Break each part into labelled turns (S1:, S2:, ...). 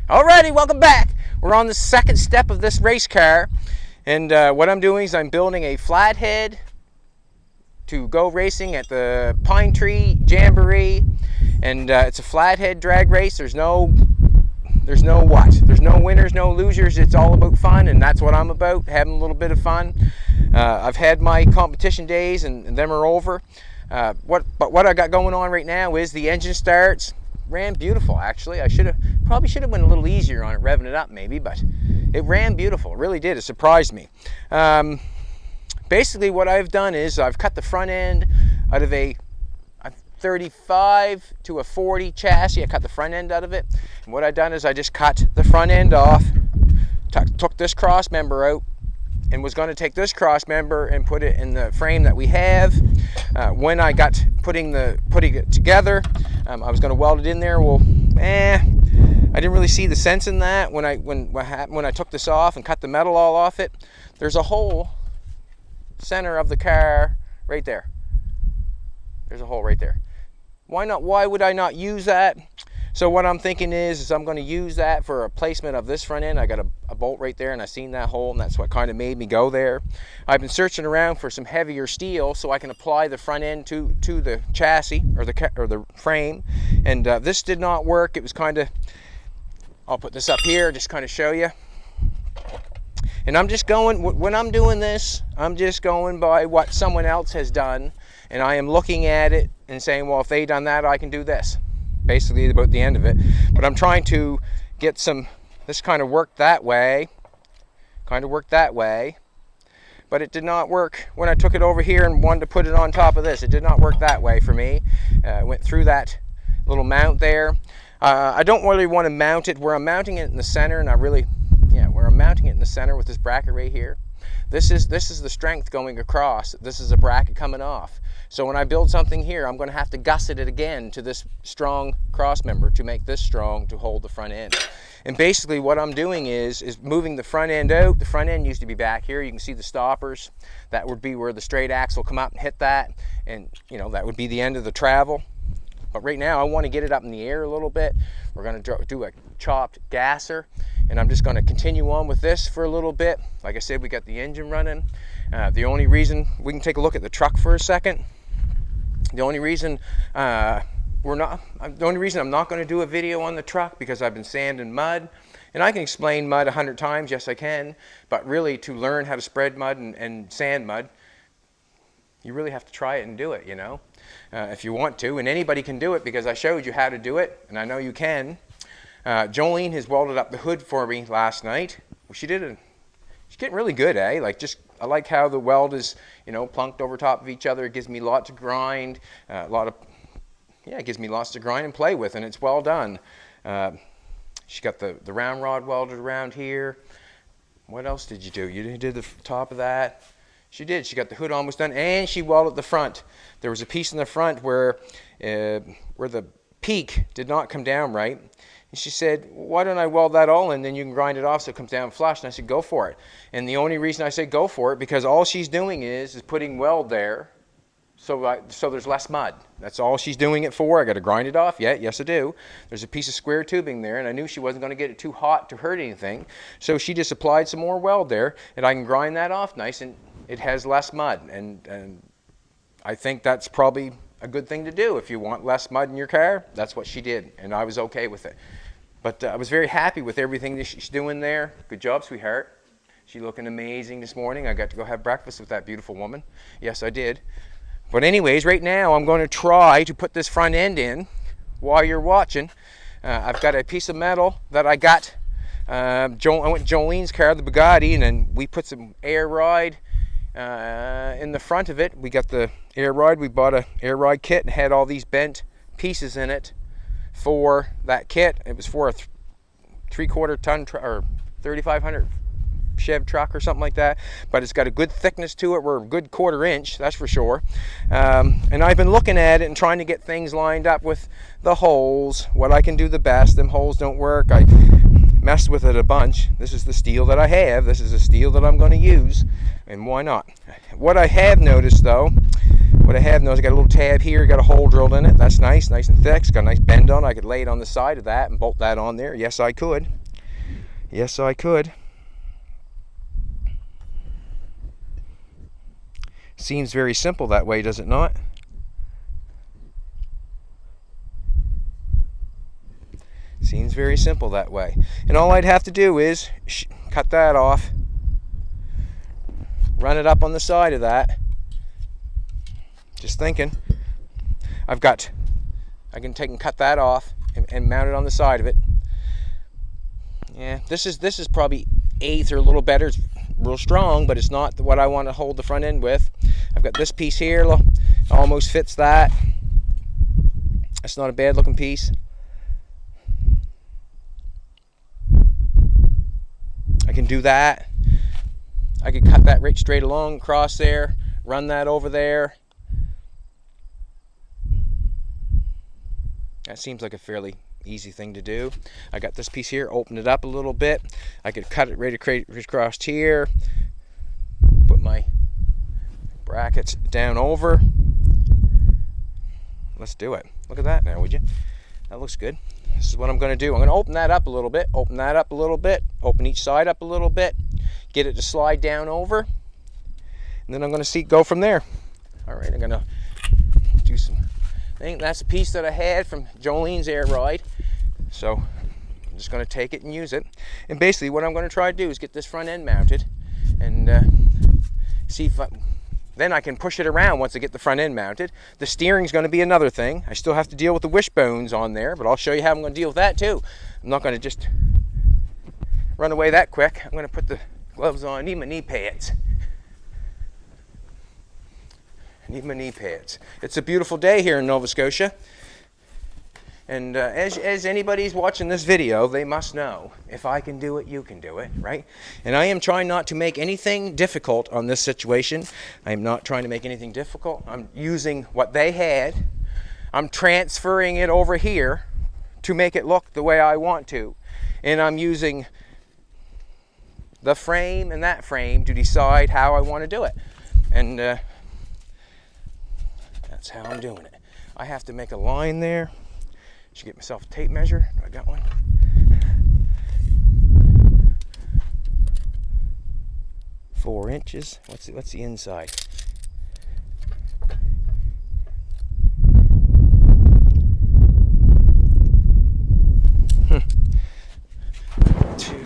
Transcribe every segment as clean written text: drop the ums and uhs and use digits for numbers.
S1: Alrighty, welcome back. We're on the second step of this race car, and what I'm doing is I'm building a flathead to go racing at the Pine Tree Jamboree, and it's a flathead drag race. There's no winners, no losers. It's all about fun, and that's what I'm about, having a little bit of fun. I've had my competition days, and them are over. But what I got going on right now is the engine starts. Ran beautiful, actually. I probably should have went a little easier on it, revving it up maybe, but it ran beautiful. It really did. It surprised me. Basically, what I've done is I've cut the front end out of a 35 to a 40 chassis. I cut the front end out of it. And what I've done is I just cut the front end off, took this cross member out, and was going to take this cross member and put it in the frame that we have. When I got putting it together, I was going to weld it in there. Well, I didn't really see the sense in that. When I took this off and cut the metal all off it, there's a hole center of the car right there. There's a hole right there. Why not? Why would I not use that? So what I'm thinking is I'm going to use that for a placement of this front end. I got a bolt right there, and I seen that hole, and that's what kind of made me go there. I've been searching around for some heavier steel so I can apply the front end to the chassis or the frame, and this did not work. It was kind of, I'll put this up here just kind of show you. And I'm just going, when I'm doing this, I'm just going by what someone else has done, and I am looking at it and saying, well, if they done that, I can do this. Basically about the end of it. But I'm trying to get this kind of work that way, but it did not work when I took it over here and wanted to put it on top of this. It did not work that way for me. I went through that little mount there. I don't really want to mount it where I'm mounting it in the center, and where I'm mounting it in the center with this bracket right here. This is the strength going across. This is a bracket coming off. So when I build something here, I'm going to have to gusset it again to this strong cross member to make this strong to hold the front end. And basically what I'm doing is moving the front end out. The front end used to be back here. You can see the stoppers. That would be where the straight axle come up and hit that. And that would be the end of the travel. But right now I want to get it up in the air a little bit. We're going to do a chopped gasser, and I'm just going to continue on with this for a little bit. Like I said, we got the engine running. The only reason, we can take a look at the truck for a second. The only reason I'm not going to do a video on the truck because I've been sanding mud, and I can explain mud 100 times. Yes, I can. But really, to learn how to spread mud and sand mud, you really have to try it and do it, if you want to. And anybody can do it because I showed you how to do it, and I know you can. Jolene has welded up the hood for me last night. She's getting really good, eh? I like how the weld is, plunked over top of each other. It gives me a lot to grind, it gives me lots to grind and play with, and it's well done. She got the round rod welded around here. What else did you do? You did the top of that. She did. She got the hood almost done, and she welded the front. There was a piece in the front where the peak did not come down right. And she said, why don't I weld that all in, then you can grind it off so it comes down flush. And I said, go for it. And the only reason I say go for it, because all she's doing is putting weld there so there's less mud. That's all she's doing it for. I got to grind it off. Yes I do. There's a piece of square tubing there, and I knew she wasn't going to get it too hot to hurt anything. So she just applied some more weld there, and I can grind that off nice, and it has less mud. And I think that's probably a good thing to do. If you want less mud in your car, that's what she did, and I was okay with it. But I was very happy with everything that she's doing there. Good job, sweetheart. She's looking amazing this morning. I got to go have breakfast with that beautiful woman. Yes, I did. But anyways, right now I'm going to try to put this front end in while you're watching. I've got a piece of metal that I got. I went to Jolene's car, the Bugatti, and then we put some air ride in the front of it. We got the air ride. We bought an air ride kit and had all these bent pieces in it for that kit. It was for a 3/4 ton or 3,500 Chev truck or something like that, but it's got a good thickness to it. We're a good 1/4 inch, that's for sure. And I've been looking at it and trying to get things lined up with the holes, what I can do the best. Them holes don't work. I messed with it a bunch. This is the steel that I have. This is the steel that I'm going to use, and why not? What I have noticed though, I got a little tab here, got a hole drilled in it. That's nice and thick. It's got a nice bend on it. I could lay it on the side of that and bolt that on there. Yes, I could. Yes, I could. Seems very simple that way, does it not? Seems very simple that way. And all I'd have to do is cut that off, run it up on the side of that. Just thinking. I can take and cut that off and mount it on the side of it. Yeah, this is probably 1/8 or a little better. It's real strong, but it's not what I want to hold the front end with. I've got this piece here, almost fits that. That's not a bad looking piece. I can do that. I could cut that right straight along across there, run that over there. That seems like a fairly easy thing to do. I got this piece here, open it up a little bit. I could cut it right across here, put my brackets down over. Let's do it. Look at that now, would you? That looks good. This is what I'm going to do. I'm going to open that up a little bit, open that up a little bit, open each side up a little bit, get it to slide down over, and then I'm going to go from there. All right, I'm going to do some. I think that's a piece that I had from Jolene's air ride, so I'm just going to take it and use it. And basically what I'm going to try to do is get this front end mounted and see if then I can push it around once I get the front end mounted. The steering's going to be another thing. I still have to deal with the wishbones on there, but I'll show you how I'm going to deal with that too. I'm not going to just run away that quick. I'm going to put the gloves on. I need my knee pads. It's a beautiful day here in Nova Scotia. And as anybody's watching this video, they must know, if I can do it, you can do it, right? And I am trying not to make anything difficult on this situation. I am not trying to make anything difficult. I'm using what they had. I'm transferring it over here to make it look the way I want to. And I'm using the frame and that frame to decide how I want to do it. And that's how I'm doing it. I have to make a line there. Should get myself a tape measure. Do I got one? Four inches. What's the inside? Two.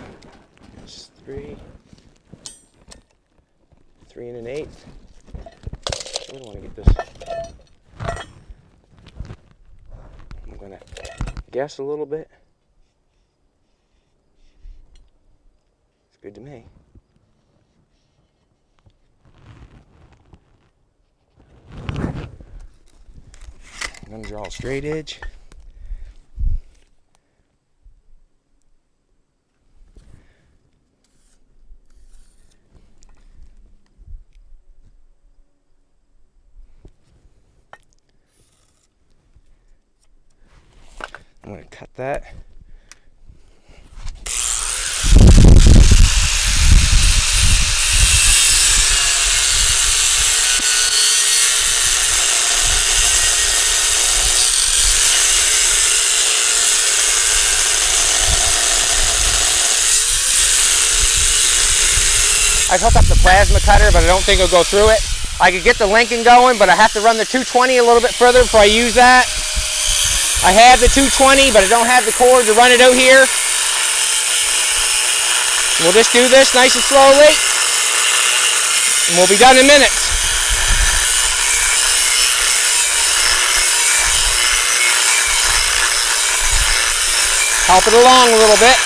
S1: That's 3. 3 1/8. I don't want to get this. I'm going to guess a little bit. It's good to me. I'm going to draw a straight edge. I'm going to cut that. I've hooked up the plasma cutter, but I don't think it'll go through it. I could get the linking going, but I have to run the 220 a little bit further before I use that. I have the 220, but I don't have the cord to run it out here. We'll just do this nice and slowly, and we'll be done in minutes. Help it along a little bit.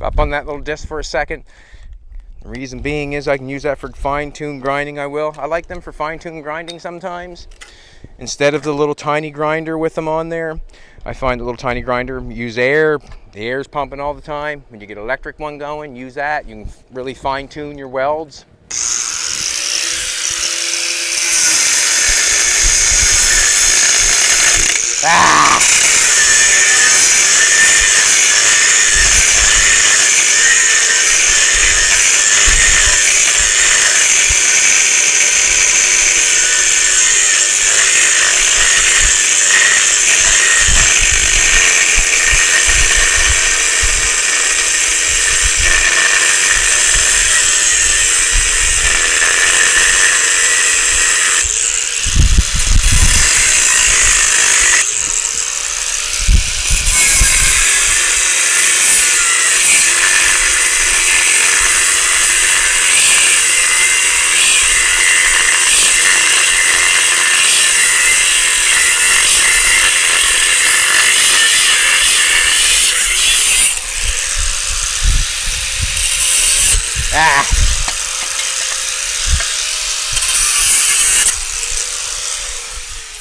S1: up on that little disc for a second. The reason being is I can use that for fine-tune grinding. I like them for fine-tune grinding sometimes. Instead of the little tiny grinder with them on there, I find the little tiny grinder, use air. The air's pumping all the time. When you get an electric one going, use that. You can really fine-tune your welds. Ah!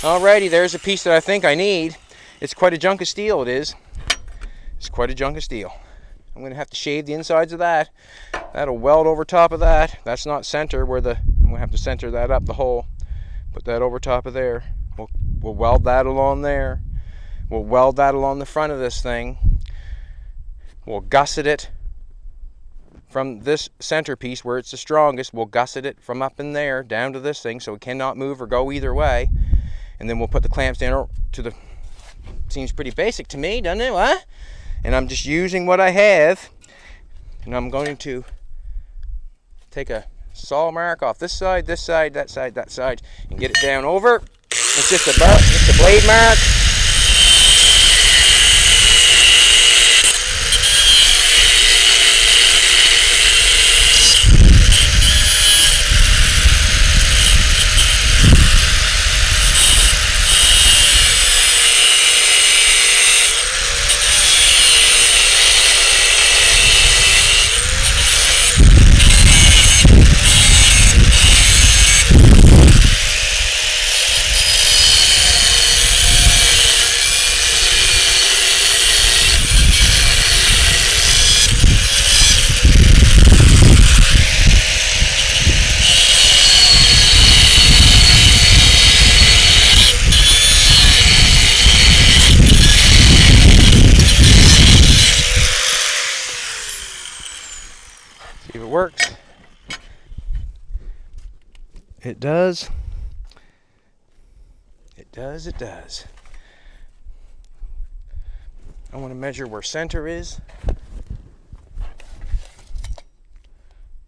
S1: Alrighty, there's a piece that I think I need. It's quite a chunk of steel, it is. It's quite a chunk of steel. I'm going to have to shave the insides of that. That'll weld over top of that. That's not center where I'm going to have to center that up the hole. Put that over top of there. We'll weld that along there. We'll weld that along the front of this thing. We'll gusset it from this centerpiece where it's the strongest. We'll gusset it from up in there down to this thing so it cannot move or go either way. And then we'll put the clamps down to the, seems pretty basic to me, doesn't it? What? And I'm just using what I have. And I'm going to take a saw mark off this side, that side, that side, and get it down over. It's just a blade mark. See if it works. It does. It does, it does. I want to measure where center is.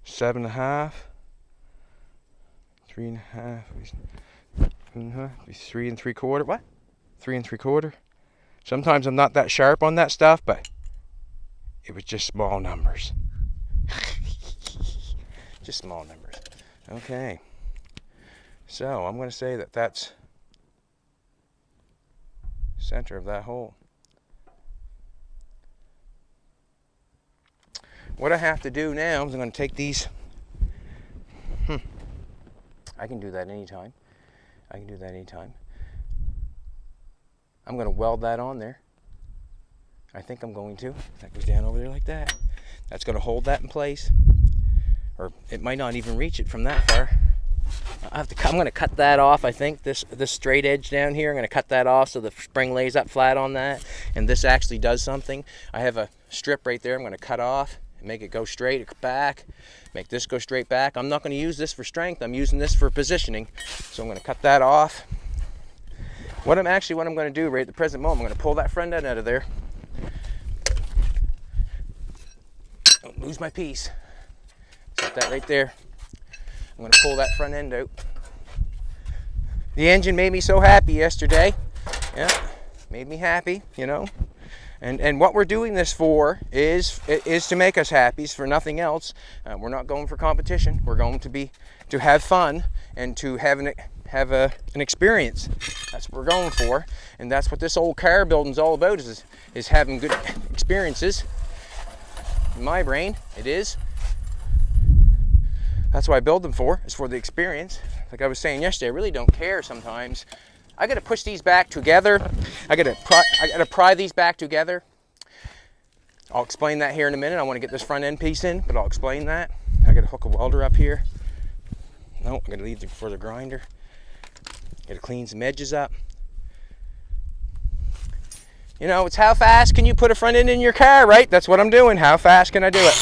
S1: 7.5. 3.5. 3 3/4. What? 3 3/4. Sometimes I'm not that sharp on that stuff, but it was just small numbers. Just small numbers. Okay. So I'm going to say that that's center of that hole. What I have to do now is I'm going to take these. I can do that anytime. I can do that anytime. I'm going to weld that on there. I think I'm going to. That goes down over there like that. That's going to hold that in place. Or it might not even reach it from that far. I'm going to cut that off. I think this straight edge down here, I'm going to cut that off so the spring lays up flat on that. And this actually does something. I have a strip right there I'm going to cut off and make it go straight back. Make this go straight back. I'm not going to use this for strength. I'm using this for positioning. So I'm going to cut that off. What I'm going to do right at the present moment, I'm going to pull that front end out of there. Don't lose my piece. Set that right there. I'm going to pull that front end out. The engine made me so happy yesterday. Yeah, made me happy, you know. And what we're doing this for is to make us happy, for nothing else. We're not going for competition. We're going to have fun and to have an experience. That's what we're going for, and that's what this old car building's all about, is having good experiences. In my brain, it is. That's what I build them for, is for the experience. Like I was saying yesterday, I really don't care sometimes. I gotta push these back together. I gotta pry these back together. I'll explain that here in a minute. I want to get this front end piece in, but I'll explain that. I gotta hook a welder up here. No, I'm gonna leave it for the grinder. Gotta clean some edges up. You know, it's how fast can you put a front end in your car, right? That's what I'm doing. How fast can I do it?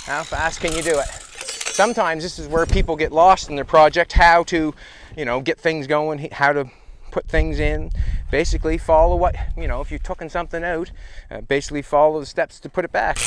S1: How fast can you do it? Sometimes this is where people get lost in their project, how to, you know, get things going, how to put things in. Basically follow what, you know, if you're tucking something out, basically follow the steps to put it back.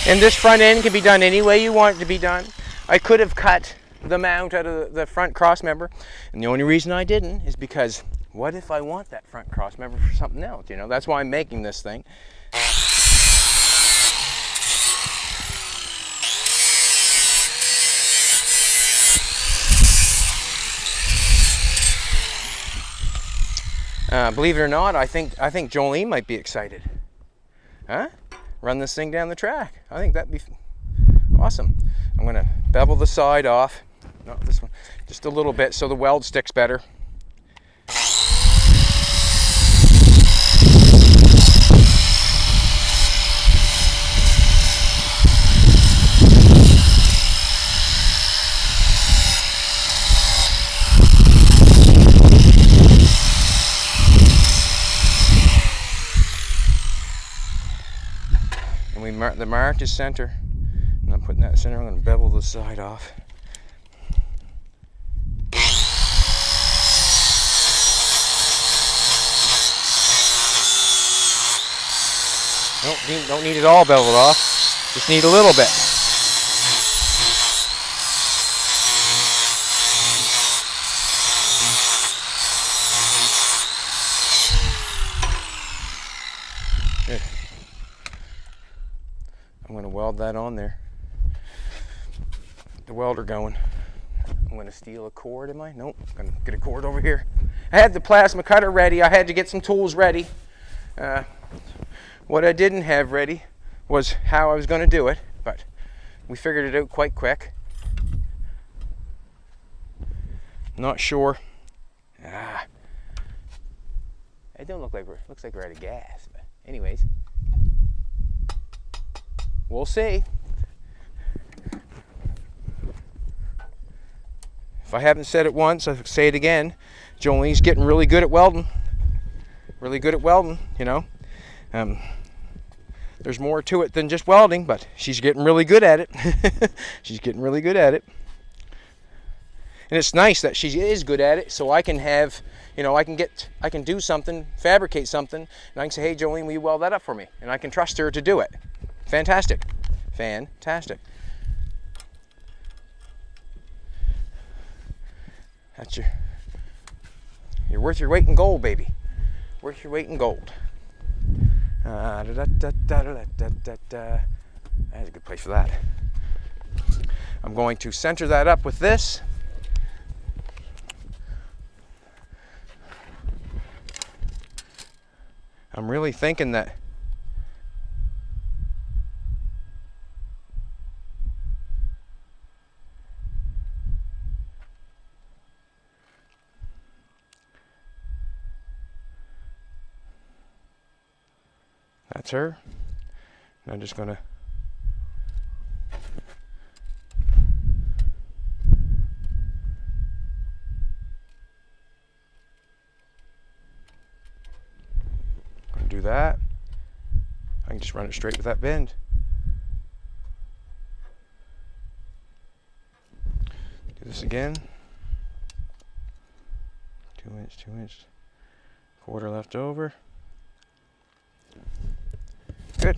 S1: And this front end can be done any way you want it to be done. I could have cut the mount out of the front cross member, and the only reason I didn't is because what if I want that front cross member for something else? You know, that's why I'm making this thing. Believe it or not, I think Jolene might be excited. Huh? Run this thing down the track. I think that'd be awesome. I'm gonna bevel the side off. Not this one, just a little bit so the weld sticks better. The mark is center, and I'm putting that center. I'm going to bevel the side off. Nope, don't need it all beveled off. Just need a little bit. Good. I'm going to weld that on there. The welder going. I'm going to steal a cord, am I? Nope. I'm going to get a cord over here. I had the plasma cutter ready. I had to get some tools ready. What I didn't have ready was how I was going to do it, but we figured it out quite quick. Not sure. It don't look like looks like we're out of gas, but anyways. We'll see. If I haven't said it once, I'll say it again. Jolene's getting really good at welding. Really good at welding, you know. There's more to it than just welding, but she's getting really good at it. She's getting really good at it. And it's nice that she is good at it, so I can have, you know, I can do something, fabricate something, and I can say, hey, Jolene, will you weld that up for me? And I can trust her to do it. Fantastic. Fantastic. That's you're worth your weight in gold, baby. Worth your weight in gold. That's a good place for that. I'm going to center that up with this. I'm really thinking that that's her. And I'm just gonna that. I can just run it straight with that bend. Do this again. 2 inch, 2 inch, quarter left over. Good.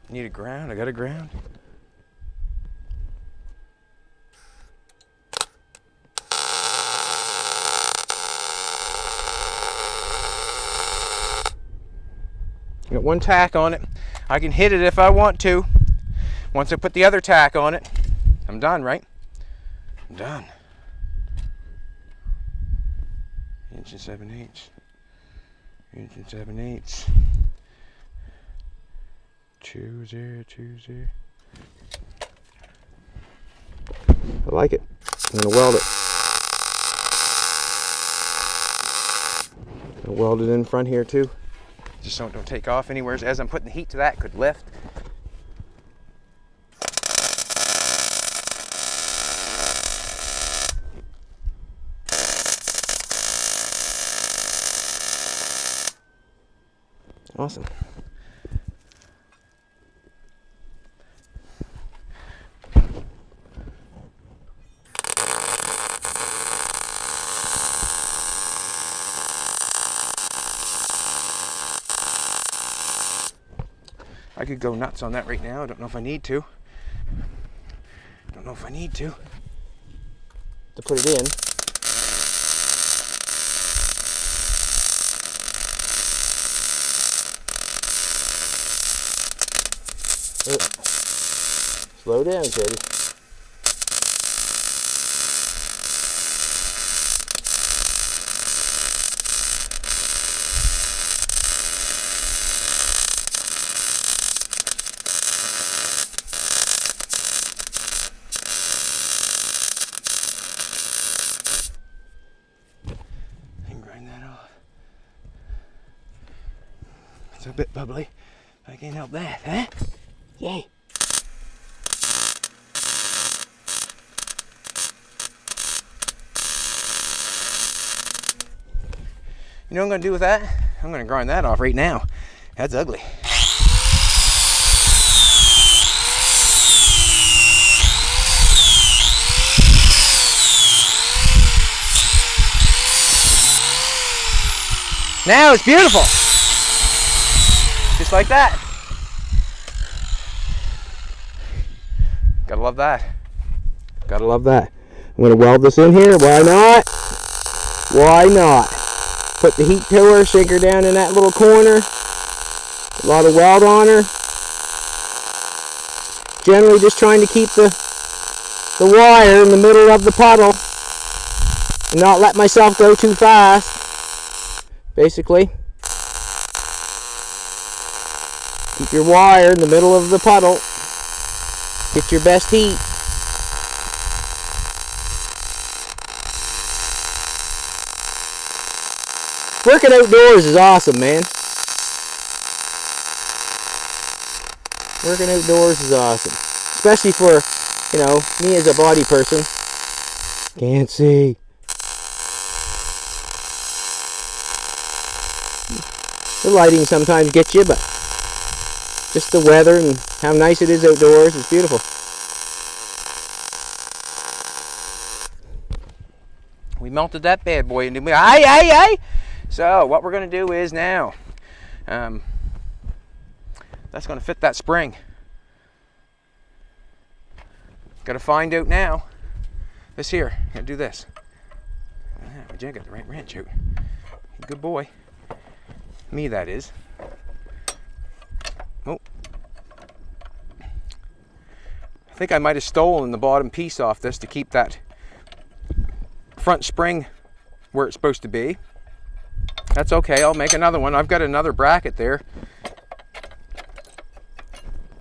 S1: Need a ground, I got a ground. Got one tack on it. I can hit it if I want to. Once I put the other tack on it, I'm done, right? I'm done. 1 7/8. 1 7/8. 2 0 2 0. I like it. I'm gonna weld it. I'll weld it in front here too. Just so it don't take off anywhere. As I'm putting the heat to that, it could lift. Awesome. I could go nuts on that right now. I don't know if I need to. To put it in. Slow down, Teddy. A bit bubbly. I can't help that, huh? Yay. You know what I'm going to do with that? I'm going to grind that off right now. That's ugly. Now it's beautiful. Just like that. Gotta love that. Gotta love that. I'm gonna weld this in here. Why not? Why not? Put the heat to her, shake her down in that little corner. A lot of weld on her. Generally just trying to keep the wire in the middle of the puddle and not let myself go too fast. Basically. Keep your wire in the middle of the puddle. Get your best heat. Working outdoors is awesome, man. Working outdoors is awesome. Especially for, you know, me as a body person. Can't see. The lighting sometimes gets you, but just the weather and how nice it is outdoors is beautiful. We melted that bad boy into me. Aye. So what we're going to do is now, that's going to fit that spring. Got to find out now. This here, I'm going to do this. I got the right wrench out. Good boy. Me, that is. Oh. I think I might have stolen the bottom piece off this to keep that front spring where it's supposed to be. That's okay, I'll make another one. I've got another bracket there.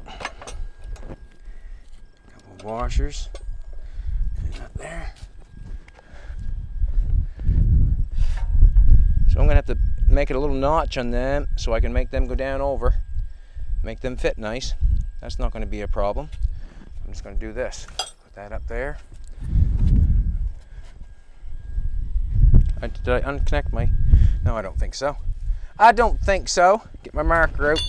S1: Couple of washers. Up there. So I'm going to have to make it a little notch on them so I can make them go down over. Make them fit nice. That's not going to be a problem. I'm just going to do this. Put that up there. Did I unconnect my... No, I don't think so. I don't think so. Get my marker out.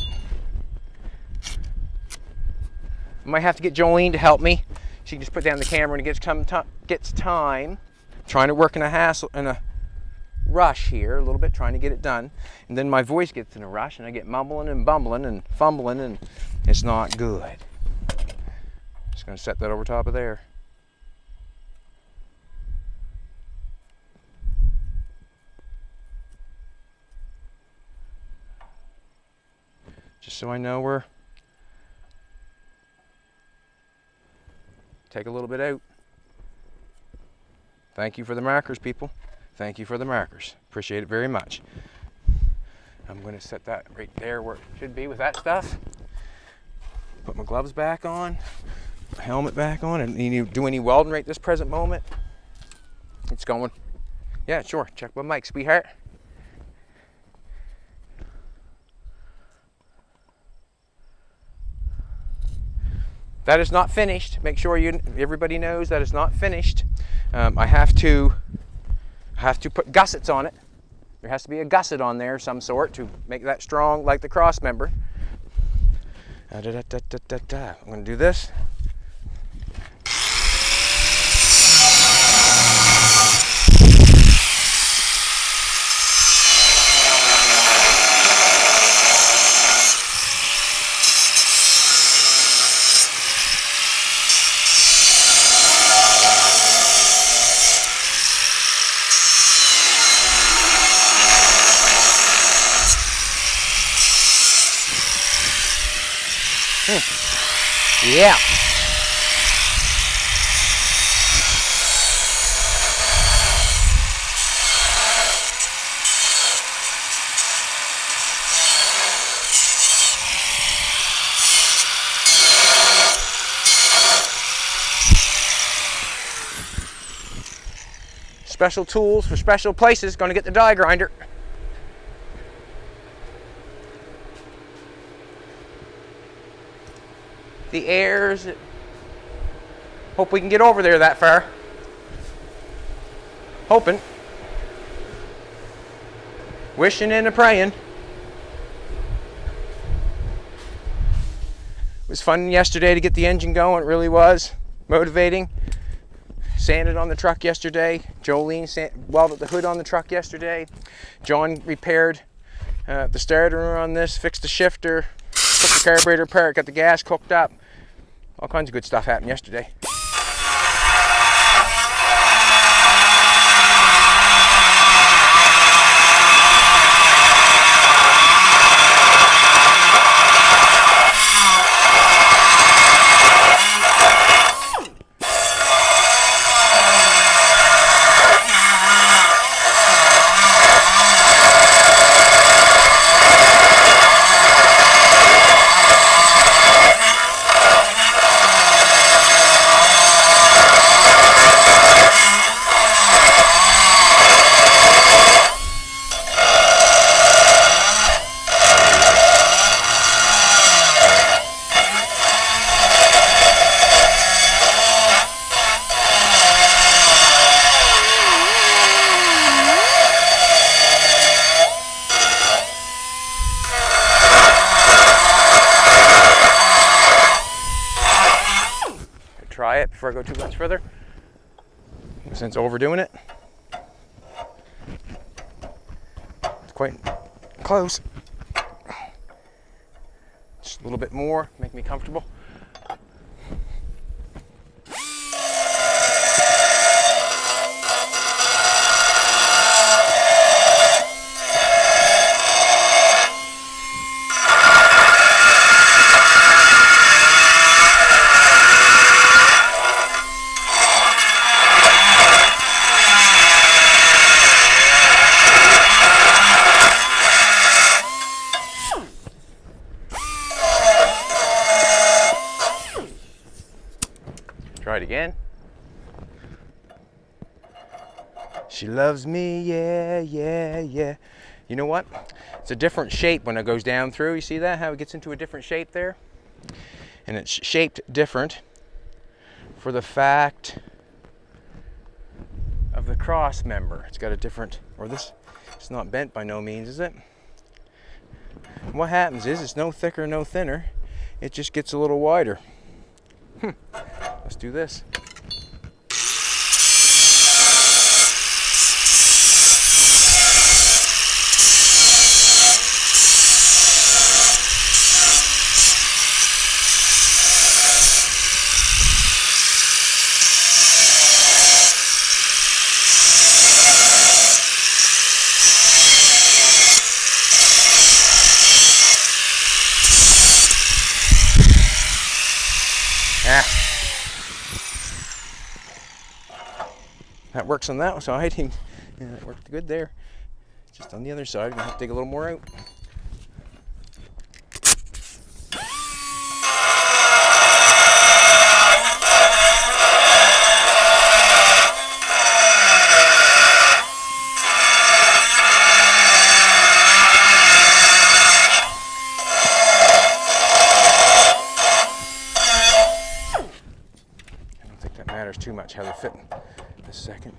S1: I might have to get Jolene to help me. She can just put down the camera and it gets time. Trying to work in a rush here a little bit, trying to get it done. And then my voice gets in a rush and I get mumbling and bumbling and fumbling and it's not good. Just gonna set that over top of there. Just so I know where. Take a little bit out. Thank you for the markers, people. Thank you for the markers. Appreciate it very much. I'm going to set that right there where it should be with that stuff. Put my gloves back on, my helmet back on, and you do any welding right this present moment? It's going. Yeah, sure. Check my mic, sweetheart. That is not finished. Make sure everybody knows that is not finished. I have to put gussets on it. There has to be a gusset on there of some sort to make that strong, like the cross member. I'm going to do this. Yeah. Special tools for special places. Going to get the die grinder. The airs. Hope we can get over there that far. Hoping. Wishing and a praying. It was fun yesterday to get the engine going. It really was motivating. Sanded on the truck yesterday. Jolene welded the hood on the truck yesterday. John repaired the starter on this, fixed the shifter, carburetor part, got the gas cooked up. All kinds of good stuff happened yesterday. Try it before I go too much further, since overdoing it. It's quite close. Just a little bit more, make me comfortable. Try it again. She loves me, yeah, yeah, yeah. You know what? It's a different shape when it goes down through. You see that? How it gets into a different shape there? And it's shaped different for the fact of the cross member. It's got a different, or this, it's not bent by no means, is it? what happens is it's no thicker, no thinner. It just gets a little wider. Let's do this. That works on that side. Yeah, that worked good there. Just on the other side, I'm gonna have to dig a little more out. I don't think that matters too much how they fit. A second.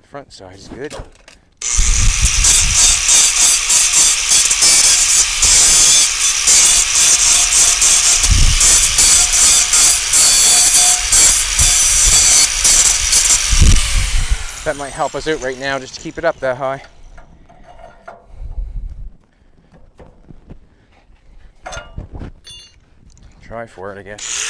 S1: Front side is good. That might help us out right now just to keep it up that high. Try for it, I guess.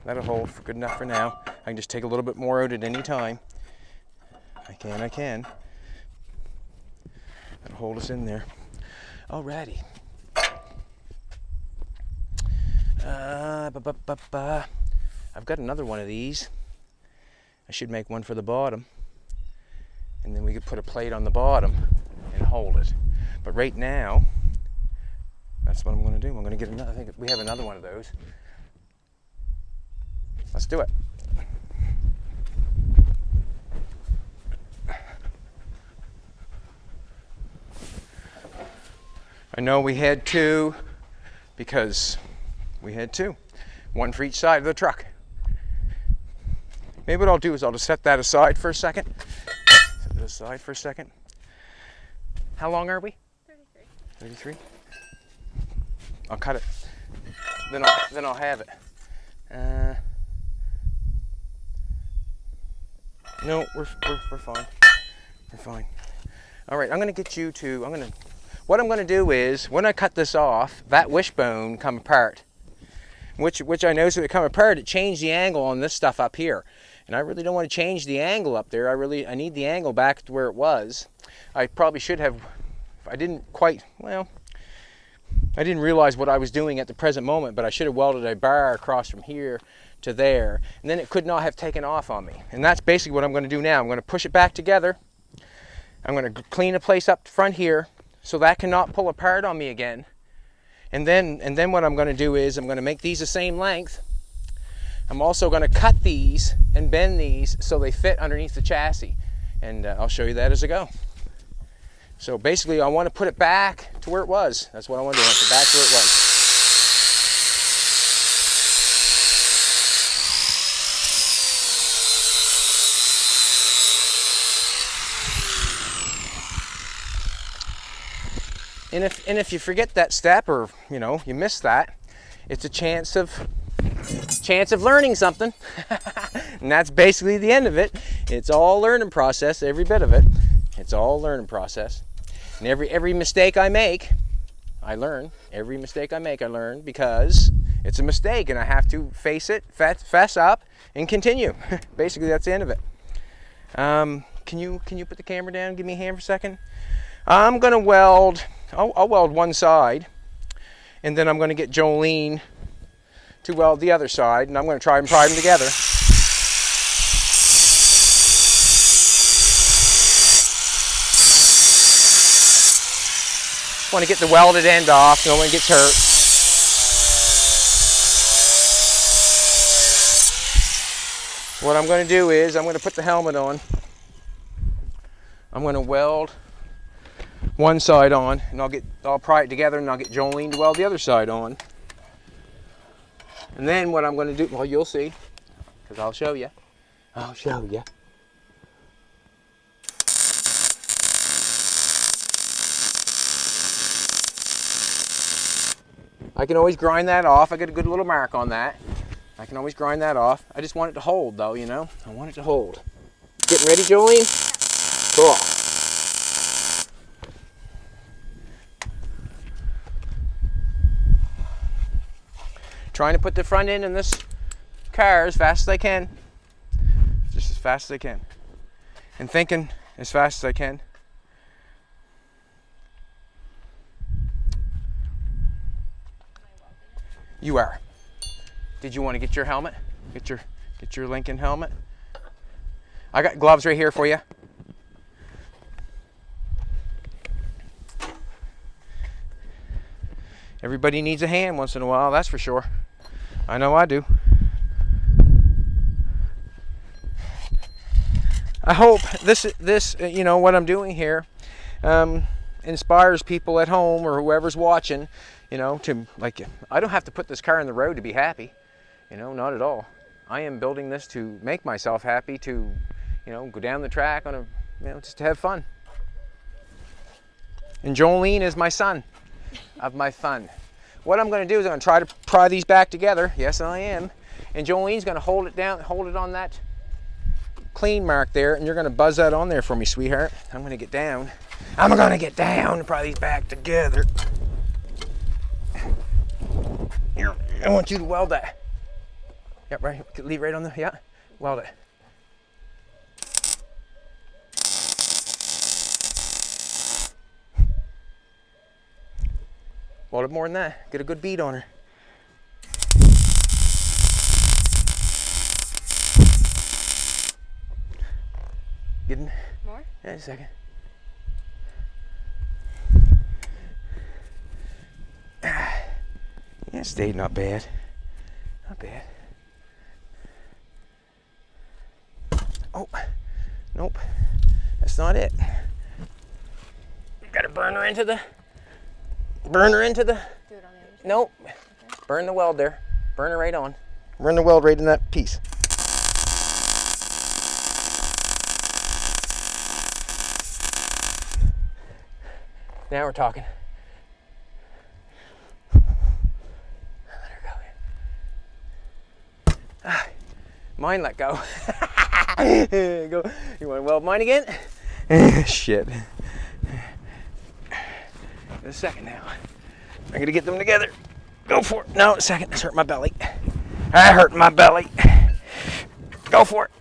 S1: That'll hold for good enough for now. I can just take a little bit more out at any time. I can. That'll hold us in there. Alrighty. I've got another one of these. I should make one for the bottom. And then we could put a plate on the bottom and hold it. But right now, that's what I'm going to do. I'm going to get another. I think we have another one of those. Let's do it. I know we had two because we had two. One for each side of the truck. Maybe what I'll do is I'll just set that aside for a second. Set that aside for a second. How long are we? 33. 33? I'll cut it. Then I'll have it. No, we're fine. We're fine. All right, I'm gonna get you to, what I'm gonna do is, when I cut this off, that wishbone come apart. Which I noticed when it come apart, it changed the angle on this stuff up here. And I really don't want to change the angle up there. I need the angle back to where it was. I probably should have, I didn't realize what I was doing at the present moment, but I should have welded a bar across from here to there, and then it could not have taken off on me. And that's basically what I'm going to do now. I'm going to push it back together. I'm going to clean a place up front here so that cannot pull apart on me again. And then what I'm going to do is I'm going to make these the same length. I'm also going to cut these and bend these so they fit underneath the chassis. And I'll show you that as I go. So basically I want to put it back to where it was. That's what I want to do. I want to put it back to where it was. And if you forget that step, or you miss that, it's a chance of learning something. And that's basically the end of it. It's all learning process, every bit of it. It's all learning process. And every mistake I make, I learn. Every mistake I make, I learn, because it's a mistake and I have to face it, fess up, and continue. Basically, that's the end of it. Can you put the camera down? Give me a hand for a second. I'm gonna weld. I'll weld one side, and then I'm going to get Jolene to weld the other side, and I'm going to try and pry them together. Want to get the welded end off, no one gets hurt. What I'm going to do is I'm going to put the helmet on. I'm going to weld one side on, and I'll pry it together, and I'll get Jolene to weld the other side on. And then what I'm going to do, well, you'll see, because I'll show you. I'll show you. I can always grind that off. I got a good little mark on that. I can always grind that off. I just want it to hold, though, you know. I want it to hold. Getting ready, Jolene? Cool. Trying to put the front end in this car as fast as I can. Just as fast as I can. And thinking as fast as I can. You are. Did you want to get your helmet? Get your Lincoln helmet? I got gloves right here for you. Everybody needs a hand once in a while, that's for sure. I know I do. I hope this you know, what I'm doing here inspires people at home or whoever's watching, you know, to, like, I don't have to put this car on the road to be happy, you know, not at all. I am building this to make myself happy, to, you know, go down the track on a, you know, just to have fun. And Jolene is my son of my fun. What I'm going to do is I'm going to try to pry these back together. Yes, I am. And Jolene's going to hold it down, hold it on that clean mark there, and you're going to buzz that on there for me, sweetheart. I'm going to get down. I'm going to get down and pry these back together. Here, I want you to weld that. Yep, right. Leave it right on the, yeah. Weld it. Weld it more than that. Get a good bead on her. Getting more? Yeah, just a second. Yeah, it stayed not bad. Not bad. Oh, nope. That's not it. Gotta burn her into the. Do it on the other side? Nope. Okay. Burn the weld there. Burn her right on. Burn the weld right in that piece. Now we're talking. Let her go. Ah, mine let go. Go. You want to weld mine again? Shit. A second now. I'm gonna get them together. Go for it. No, a second. This hurt my belly. I hurt my belly. Go for it.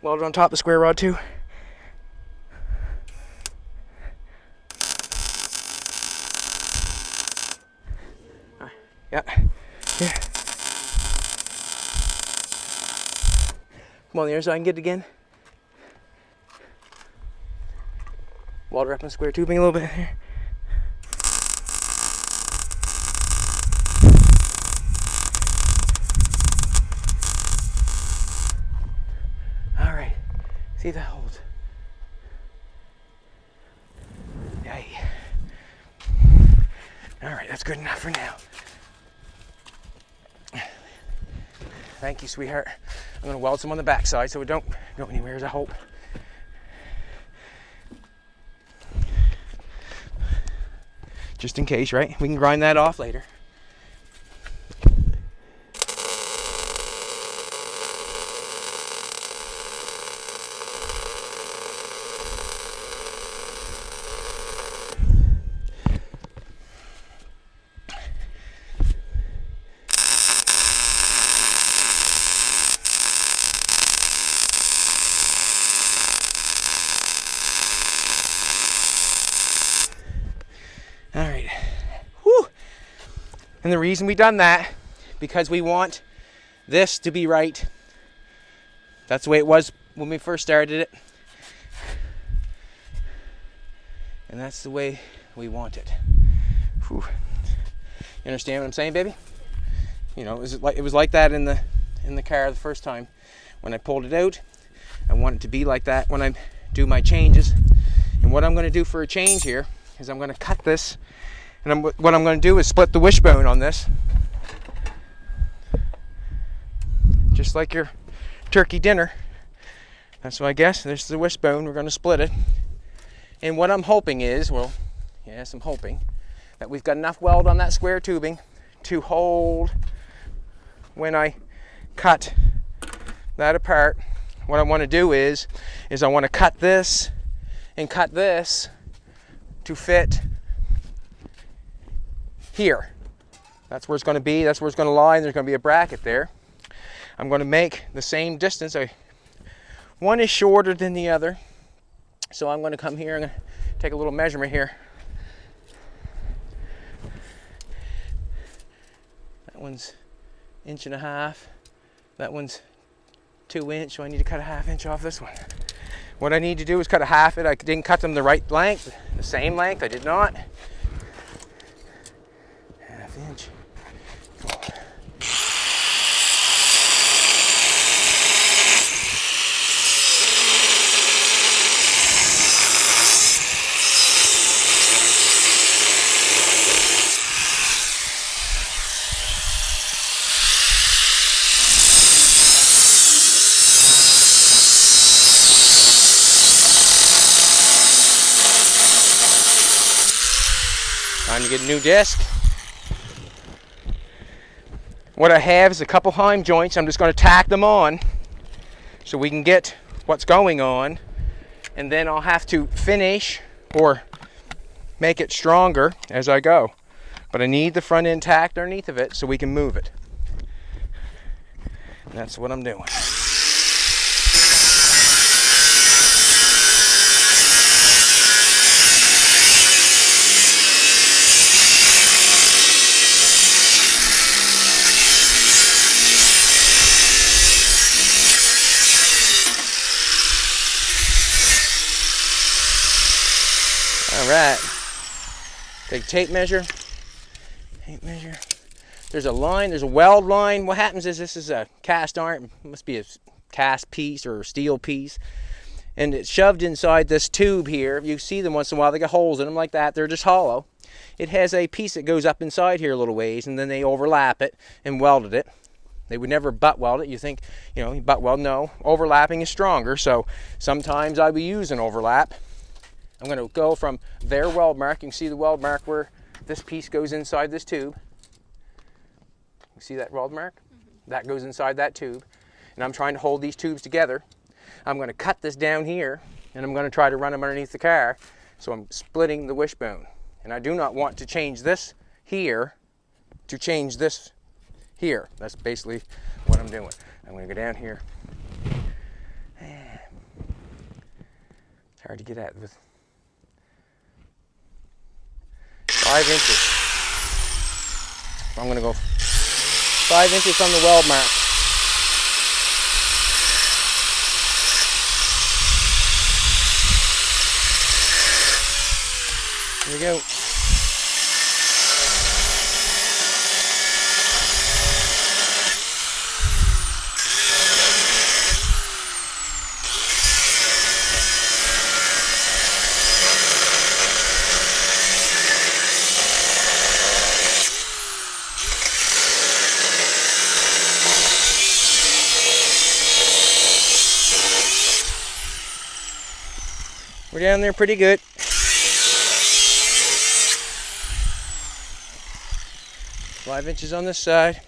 S1: Weld it on top of the square rod too. Yeah. Here. Come on, the other side, I can get it again. Weld her up in square tubing a little bit here. All right. See if that holds. Yay. All right, that's good enough for now. Thank you, sweetheart. I'm going to weld some on the back side so it don't go anywhere, I hope. Just in case, right? We can grind that off later. And the reason we done that, because we want this to be right. That's the way it was when we first started it. And that's the way we want it. Whew. You understand what I'm saying, baby? You know, it was like that in the car the first time when I pulled it out. I want it to be like that when I do my changes. And what I'm going to do for a change here is I'm going to cut this, and what I'm going to do is split the wishbone on this, just like your turkey dinner. That's what I guess. There's the wishbone. We're going to split it. And what I'm hoping is, well, yes, I'm hoping that we've got enough weld on that square tubing to hold when I cut that apart. What I want to do is I want to cut this and cut this to fit here. That's where it's going to be. That's where it's going to lie, and there's going to be a bracket there. I'm going to make the same distance. One is shorter than the other. So I'm going to come here, I'm going to take a little measurement here. That one's 1.5 inches. That one's 2 inch, so I need to cut a 1/2 inch off this one. What I need to do is cut a half it. I didn't cut them the right length, the same length, I did not. 1/2 inch. Time to get a new disc. What I have is a couple heim joints. I'm just going to tack them on so we can get what's going on, and then I'll have to finish or make it stronger as I go. But I need the front end tacked underneath of it so we can move it. And that's what I'm doing. All right, take tape measure, There's a line, there's a weld line. What happens is this is a cast iron, must be a cast piece or a steel piece, and it's shoved inside this tube here. You see them once in a while, they got holes in them like that, they're just hollow. It has a piece that goes up inside here a little ways, and then they overlap it and welded it. They would never butt weld it. You think, you know, butt weld, no. Overlapping is stronger, so sometimes I will use an overlap. I'm going to go from their weld mark. You can see the weld mark where this piece goes inside this tube. You see that weld mark? Mm-hmm. That goes inside that tube. And I'm trying to hold these tubes together. I'm going to cut this down here, and I'm going to try to run them underneath the car. So I'm splitting the wishbone. And I do not want to change this here to change this here. That's basically what I'm doing. I'm going to go down here. It's hard to get at with 5 inches. I'm going to go 5 inches on the weld mark. Here we go. We're down there pretty good. 5 inches on this side.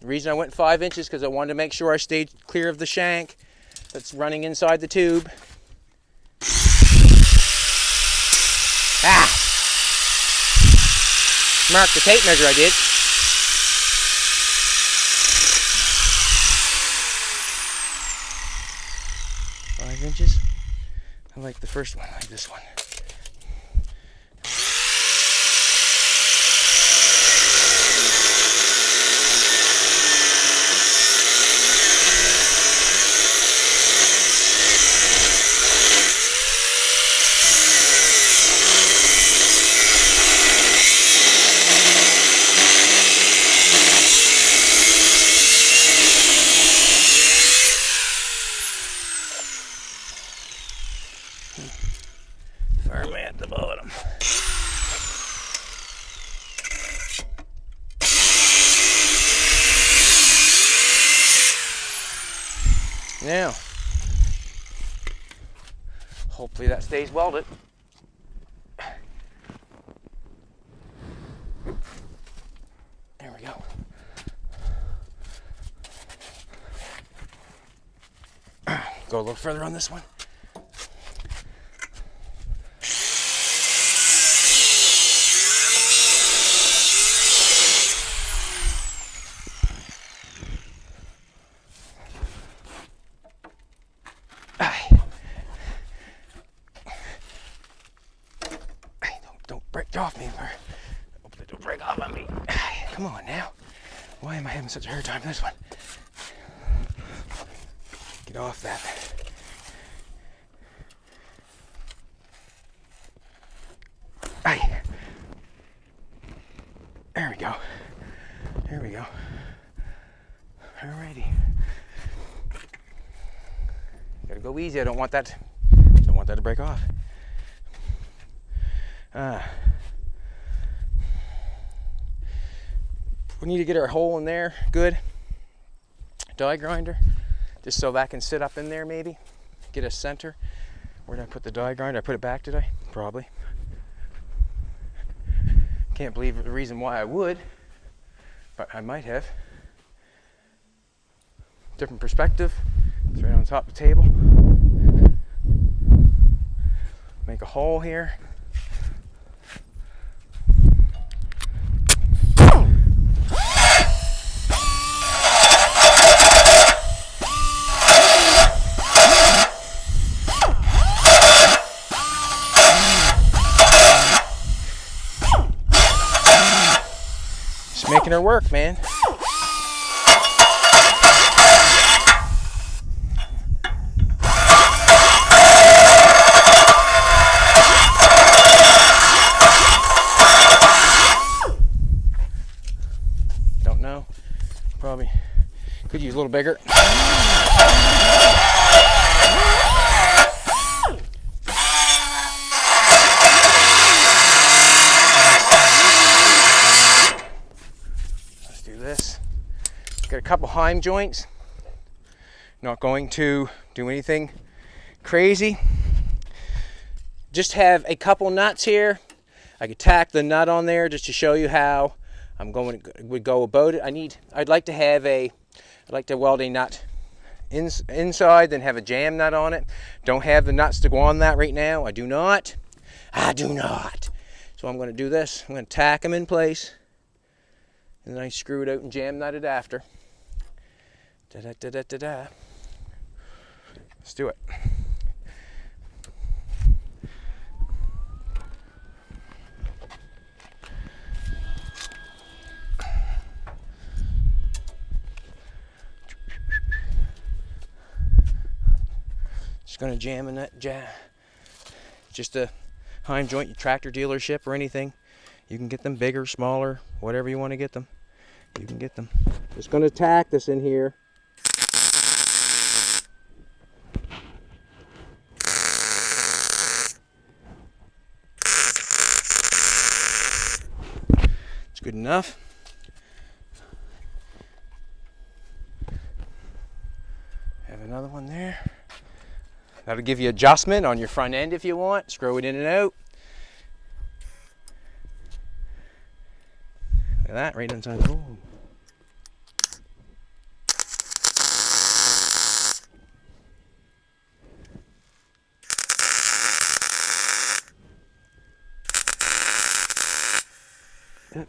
S1: The reason I went 5 inches because I wanted to make sure I stayed clear of the shank that's running inside the tube. Ah! Mark the tape measure I did. Inches. I like the first one, I like this one. Now, hopefully that stays welded. There we go. Go a little further on this one. Don't break off me. Hopefully don't break off on me. Come on now. Why am I having such a hard time with this one? Get off that. Aye. There we go. There we go. Alrighty. Gotta go easy. I don't want that to break off. We need to get our hole in there good. Die grinder, just so that can sit up in there maybe. Get a center. Where did I put the die grinder? I put it back today? Probably. Can't believe the reason why I would, but I might have. Different perspective. It's right on top of the table. Make a hole here. Just making her work, man. Probably could use a little bigger. Let's do this. Got a couple heim joints. Not going to do anything crazy. Just have a couple nuts here. I could tack the nut on there just to show you how would go about it. I'd like to weld a nut inside, then have a jam nut on it. Don't have the nuts to go on that right now. I do not. So I'm going to do this. I'm going to tack them in place, and then I screw it out and jam nut it after. Let's do it. Just going to jam in that just a heim joint, your tractor dealership or anything. You can get them bigger, smaller, whatever you want to get them. You can get them. Just going to tack this in here. It's good enough. Have another one there. That'll give you adjustment on your front end if you want. Screw it in and out. Look at that, right inside the hole. Yep.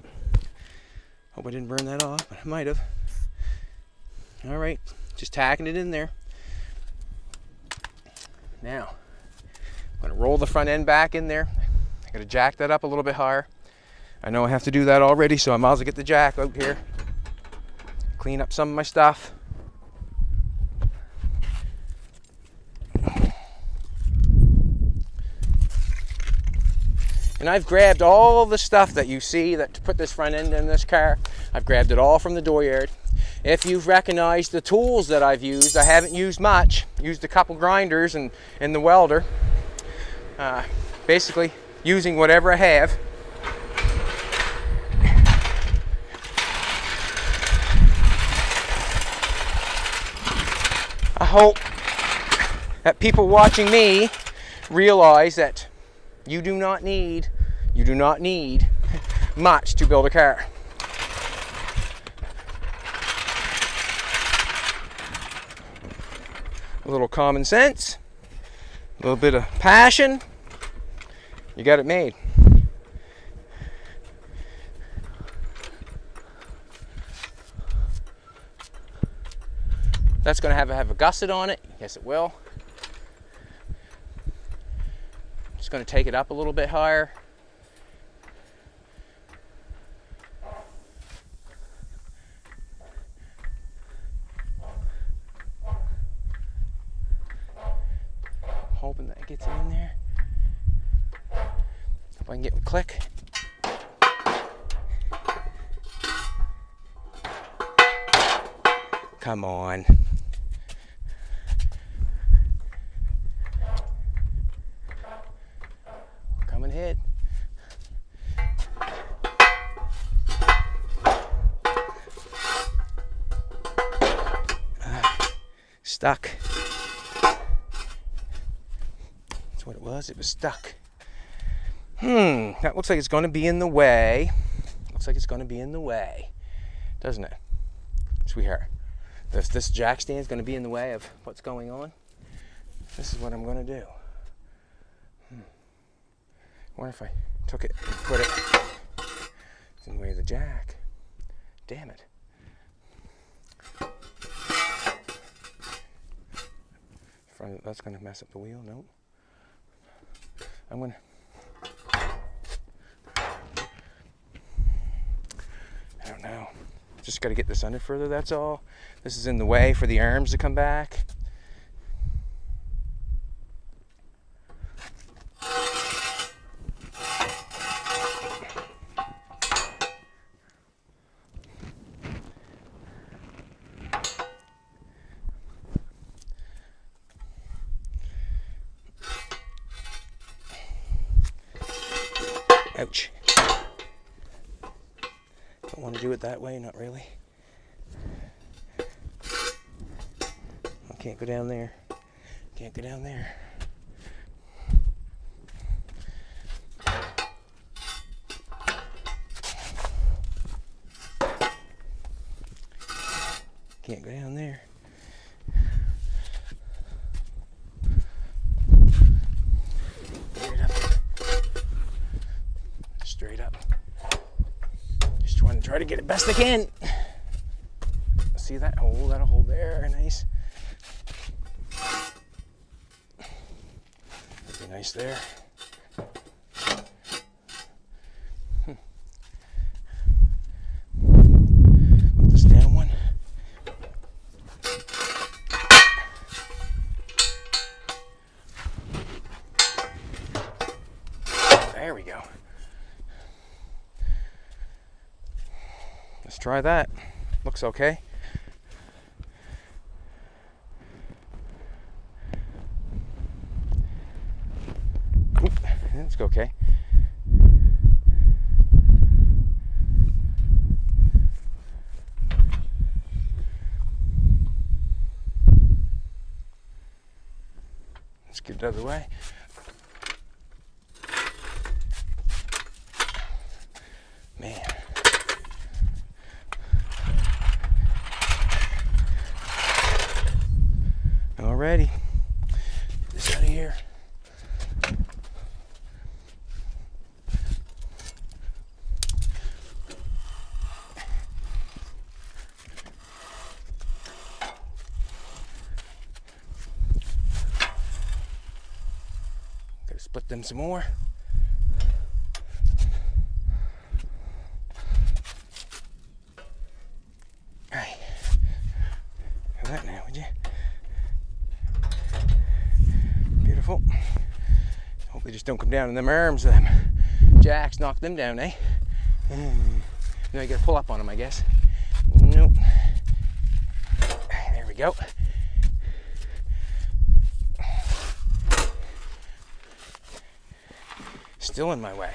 S1: Hope I didn't burn that off, but I might have. All right, just tacking it in there. Now, I'm going to roll the front end back in there. I'm going to jack that up a little bit higher. I know I have to do that already, so I might as well get the jack out here. Clean up some of my stuff. And I've grabbed all the stuff that you see that to put this front end in this car. I've grabbed it all from the dooryard. If you've recognized the tools that I've used, I haven't used much. Used a couple grinders and the welder. Basically using whatever I have. hope that people watching me realize that you do not need much to build a car. A little common sense, a little bit of passion, you got it made. That's going to have a gusset on it. Yes, it will. Just going to take it up a little bit higher. Hoping that it gets in there. Hope I can get a click. Come on. Come ahead. Stuck. That's what it was. It was stuck. That looks like it's going to be in the way. Looks like it's going to be in the way, doesn't it, sweetheart? This jack stand is going to be in the way of what's going on. This is what I'm going to do. I wonder if I took it and put it in the way of the jack. Damn it. That's going to mess up the wheel. Nope. I'm going to... I don't know. Just got to get this under further, that's all. This is in the way for the arms to come back. Ouch. Don't want to do it that way, not really. I can't go down there. Can't go down there. Can't go down there. Get it up. Straight up. Just try to get it best I can. See that hole? That'll hold there. Nice. That'd be nice there. Put this down one. There we go. Let's try that. Looks okay. Oop, that's okay. Let's get it out of the way. Man. Alrighty. Get this out of here. Gotta split them some more. Alright. Have that now, would you? Beautiful. Hope they just don't come down in them arms. Them jacks knock them down, eh? Now you gotta pull up on them, I guess. Nope. There we go. Still in my way.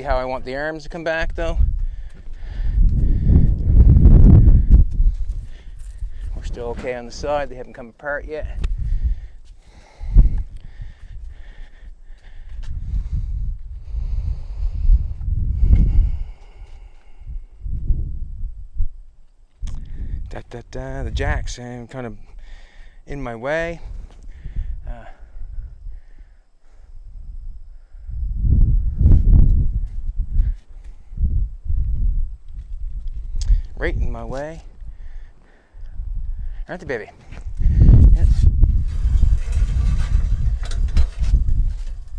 S1: how I want the arms to come back though. We're still okay on the side, they haven't come apart yet. The jacks and kind of in my way. Right in my way. Aren't they, baby? Yep.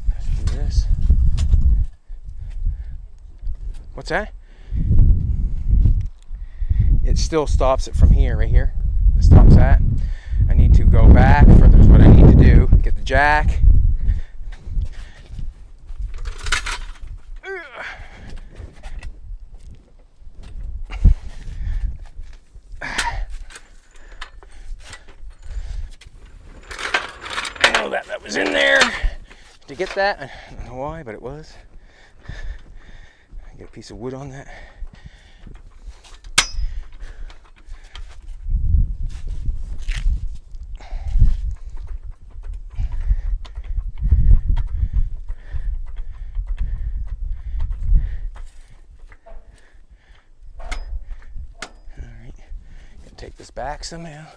S1: Let's do this. What's that? It still stops it from here, right here. It stops that. I need to go back. There's what I need to do. Get the jack. Oh, that was in there. To get that, I don't know why, but it was. Get a piece of wood on that. Take this back somehow.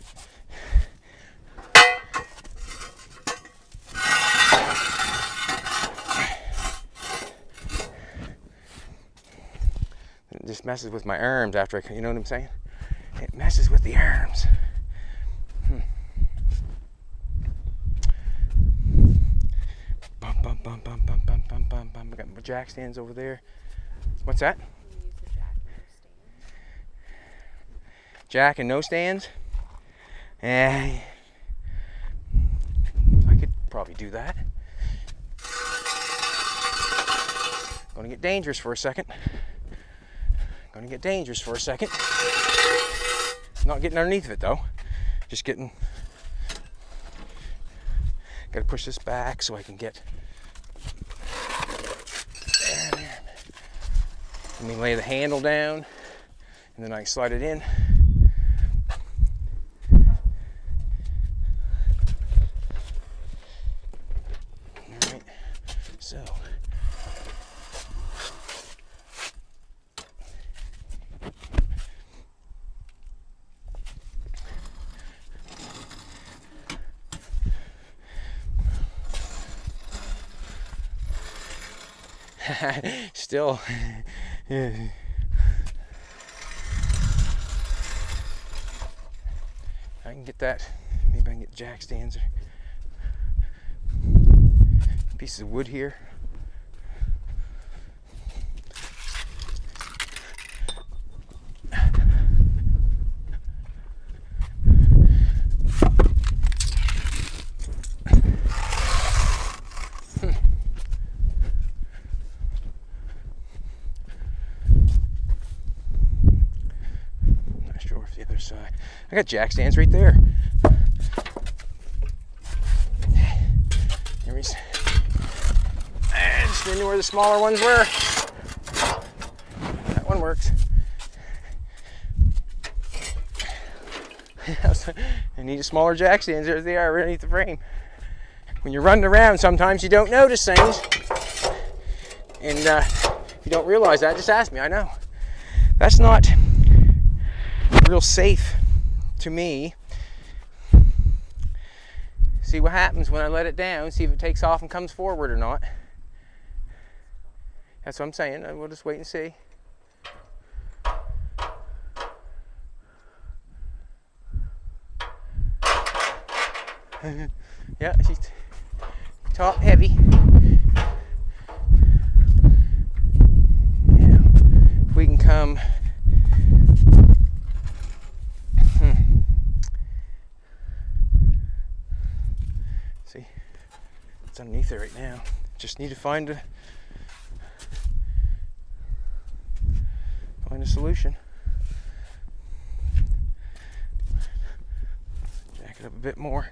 S1: It just messes with my arms after you know what I'm saying? It messes with the arms. Bum, bum, bum, bum, bum, bum, bum, bum, bum. I got my jack stands over there. What's that? Jack and no stands? I could probably do that. Gonna get dangerous for a second. Not getting underneath of it though. Just getting. Gotta push this back so I can get. There. Let me lay the handle down and then I can slide it in. So, still, yeah. I can get that. Maybe I can get jack stands or pieces of wood here. Not sure if the other side. I got jack stands right there. I knew where the smaller ones were. That one works. I need a smaller jack stands. There they are, right underneath the frame. When you're running around, sometimes you don't notice things. And if you don't realize that, just ask me. I know. That's not real safe to me. See what happens when I let it down. See if it takes off and comes forward or not. That's what I'm saying. We'll just wait and see. Yeah, she's top heavy. Yeah, if we can come. See, it's underneath it right now. Just need to find a solution. Jack it up a bit more.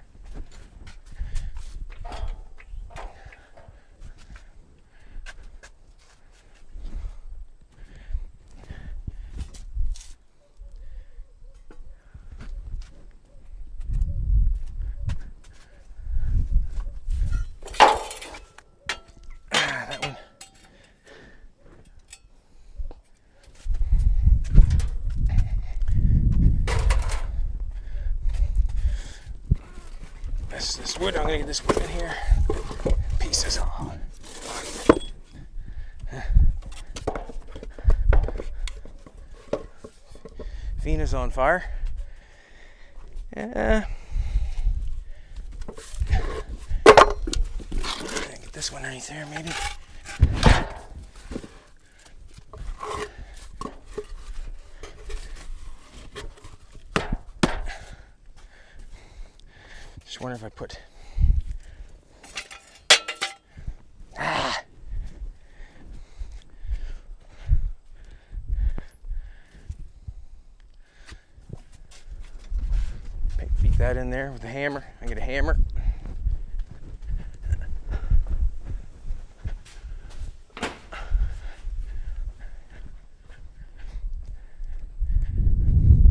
S1: this wood. I'm gonna get this wood in here. Pieces off. Fina's on fire. Yeah. Get this one underneath there, maybe. Just wonder if I put. Beat that in there with a hammer. I get a hammer.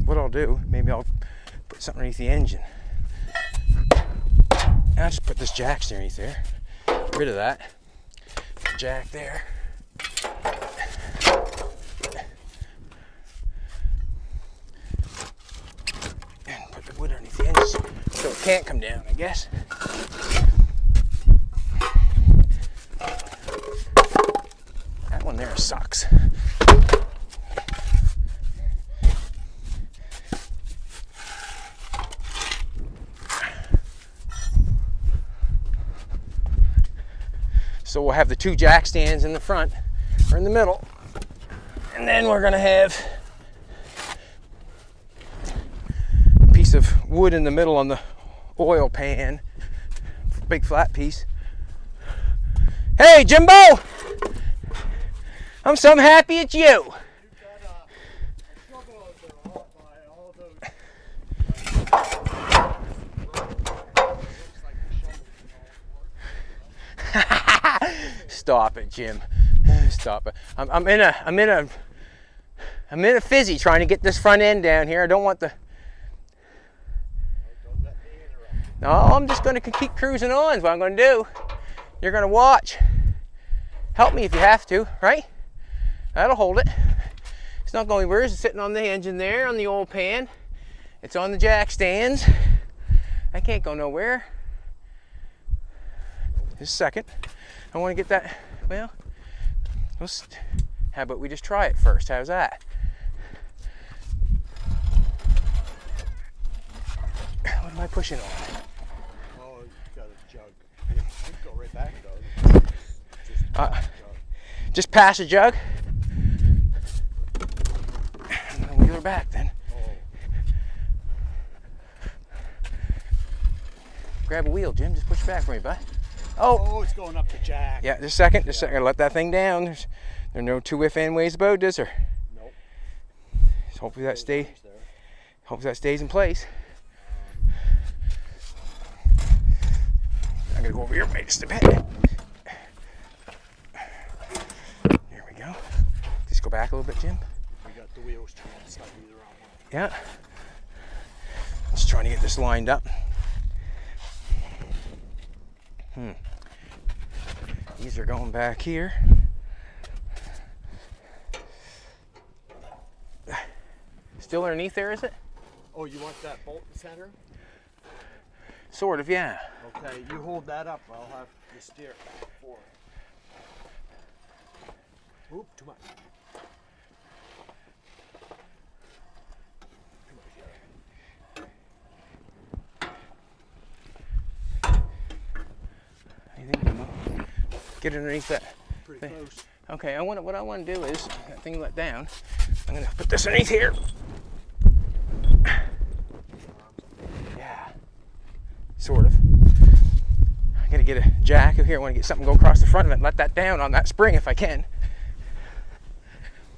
S1: What I'll do, maybe I'll put something underneath the engine. I'll just put this jack underneath there. Get rid of that. Jack there. And put the wood underneath the engine so it can't come down, I guess. That one there sucks. So we'll have the two jack stands in the front or in the middle, and then we're gonna have a piece of wood in the middle on the oil pan, big flat piece. Hey Jimbo, I'm so happy it's you. Stop it, Jim. Stop it. I'm in a fizzy trying to get this front end down here. I don't want the. No, I'm just going to keep cruising on. Is what I'm going to do. You're going to watch. Help me if you have to, right? That'll hold it. It's not going anywhere. It's sitting on the engine there on the oil pan. It's on the jack stands. I can't go nowhere. Just a second. I want to get that, well, how about we just try it first? How's that? What am I pushing on?
S2: Oh, you got a jug. You can go right back though.
S1: Just pass a jug? I'm going to wheel her back then.
S2: Oh.
S1: Grab a wheel, Jim. Just push it back for me, bud.
S2: Oh, it's going up the jack.
S1: Yeah, just a second. Just a second. Let that thing down. There's no two if and ways about it, is there?
S2: Nope.
S1: So hopefully that stays in place. I'm gonna go over here, wait just a bit. There we go. Just go back a little bit, Jim.
S2: We got the wheels turned slightly the wrong way.
S1: Yeah. Just trying to get this lined up. These are going back here. Still underneath there, is it?
S2: Oh, you want that bolt in the center?
S1: Sort of, yeah.
S2: Okay, you hold that up. I'll have you steer it back and forth. Oop, too much.
S1: Get it underneath that.
S2: Pretty
S1: thing.
S2: close.
S1: Okay, what I want to do is, that thing let down, I'm going to put this underneath here. Yeah, sort of. I got to get a jack here. I want to get something go across the front of it and let that down on that spring if I can.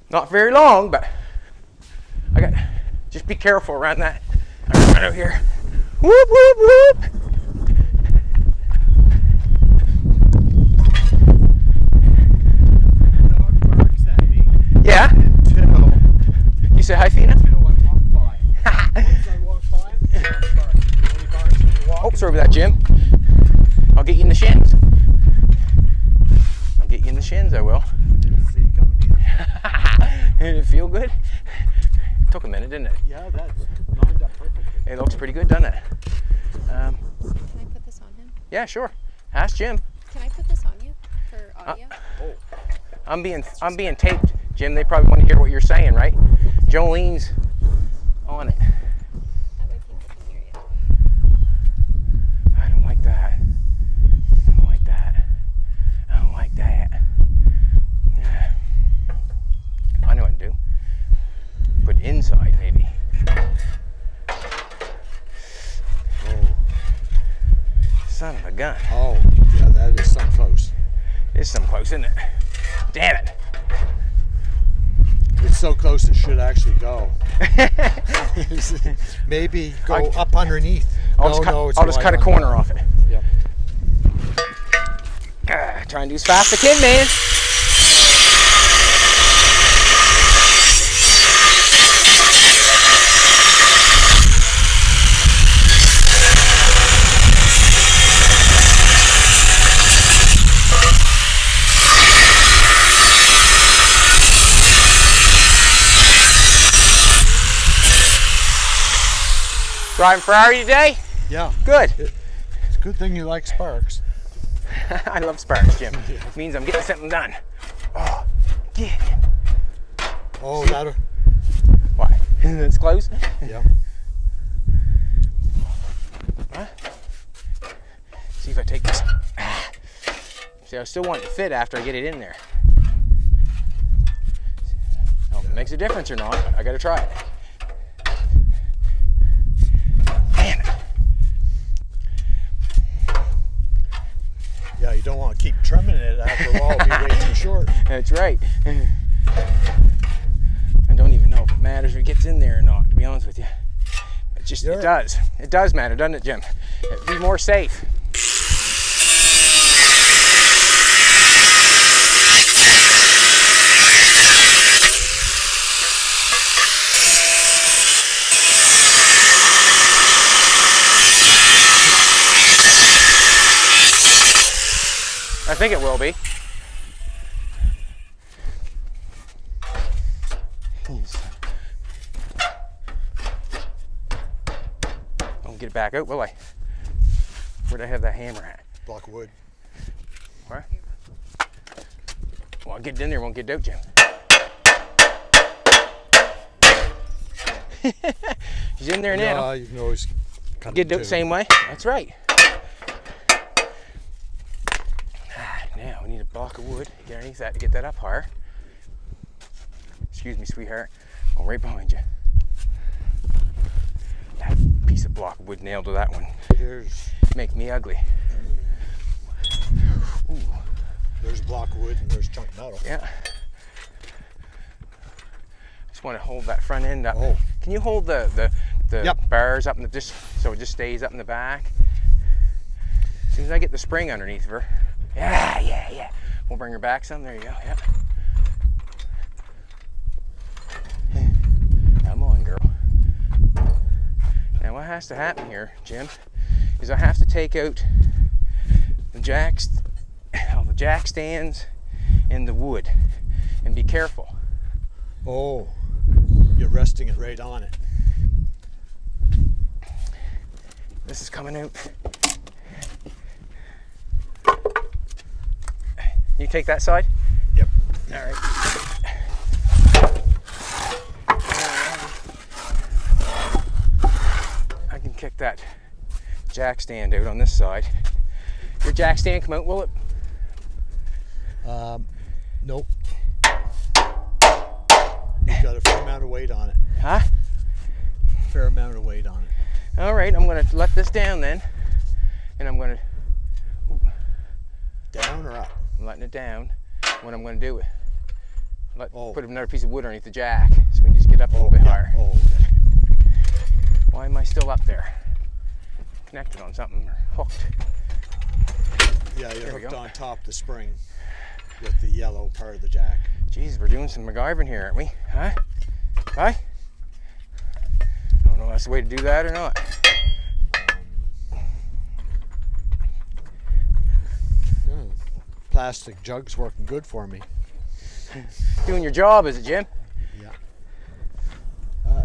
S1: Not very long, but I got, just be careful around that. Right over here. Whoop, whoop, whoop. Yeah? You say hi, Fina? Oh, sorry about that, Jim. I'll get you in the shins. I'll get you in the shins, I will. Did it feel good? Took a minute, didn't it?
S2: Yeah, that's lined up perfectly.
S1: It looks pretty good, doesn't it?
S3: Can I put this
S1: Yeah, sure. Ask Jim.
S3: Can I put this on you for audio?
S2: Oh,
S1: I'm being taped, Jim. They probably want to hear what you're saying, right? Jolene's on it.
S3: That way people can hear you.
S1: I don't like that. I don't like that. I don't like that. Yeah. I know what to do. Put it inside, maybe.
S2: oh,
S1: Son of a gun.
S2: oh, yeah, that is something close.
S1: It's some close, isn't it? Damn it.
S2: It's so close it should actually go. Maybe go up underneath.
S1: I'll just cut a corner off it.
S2: Yep.
S1: Try and do as fast as I can, man. Driving Ferrari today?
S2: Yeah.
S1: Good.
S2: It's a good thing you like sparks.
S1: I love sparks, Jim. It means I'm getting something done. Oh, yeah.
S2: Oh, that'll.
S1: Why? It's close?
S2: Yeah.
S1: Huh? See if I take this. See, I still want it to fit after I get it in there. Oh, if it makes a difference or not, I gotta try it. Man.
S2: Yeah, you don't want to keep trimming it. After a while, it'll be way too short.
S1: That's right. I don't even know if it matters if it gets in there or not, to be honest with you. It just, it does. It does matter, doesn't it, Jim? It'd be more safe. I think it will be. Don't get it back out, will I? Where'd I have that hammer at?
S2: Block of wood.
S1: Where? Well, I'll get it in there, won't get it out, Jim. He's in there now.
S2: Yeah, you can always cut
S1: Get it out the
S2: too.
S1: same way. That's right. Now we need a block of wood. Get underneath that to get that up higher. Excuse me, sweetheart. I'm right behind you. That piece of block of wood nailed to that one.
S2: Here's
S1: Make me ugly. Ooh.
S2: there's a block of wood and there's a chunk of metal.
S1: Yeah. Just want to hold that front end up.
S2: Oh.
S1: Can you hold the
S2: Yep.
S1: bars up in the just so it just stays up in the back? As soon as I get the spring underneath of her. Yeah. We'll bring her back some. There you go. Yeah. Come on, girl. Now what has to happen here, Jim, is I have to take out the jack stands and the wood, and be careful.
S2: Oh, you're resting it right on it.
S1: This is coming out. You take that side?
S2: Yep.
S1: All right. I can kick that jack stand out on this side. Your jack stand come out, will it?
S2: Nope. You've got a fair amount of weight on it.
S1: Huh?
S2: Fair amount of weight on it.
S1: All right, I'm gonna let this down then. And I'm gonna,
S2: Down or up?
S1: I'm letting it down. What I'm gonna do is
S2: Oh.
S1: put another piece of wood underneath the jack so we can just get up a little bit higher.
S2: Oh, okay.
S1: Why am I still up there? Connected on something or hooked.
S2: Yeah, you're
S1: There we
S2: hooked
S1: go.
S2: on top of the spring with the yellow part of the jack.
S1: Jeez, we're doing some MacGyvering here, aren't we? Huh? Huh? I don't know if that's the way to do that or not.
S2: Plastic jug's working good for me.
S1: Doing your job, is it, Jim?
S2: Yeah.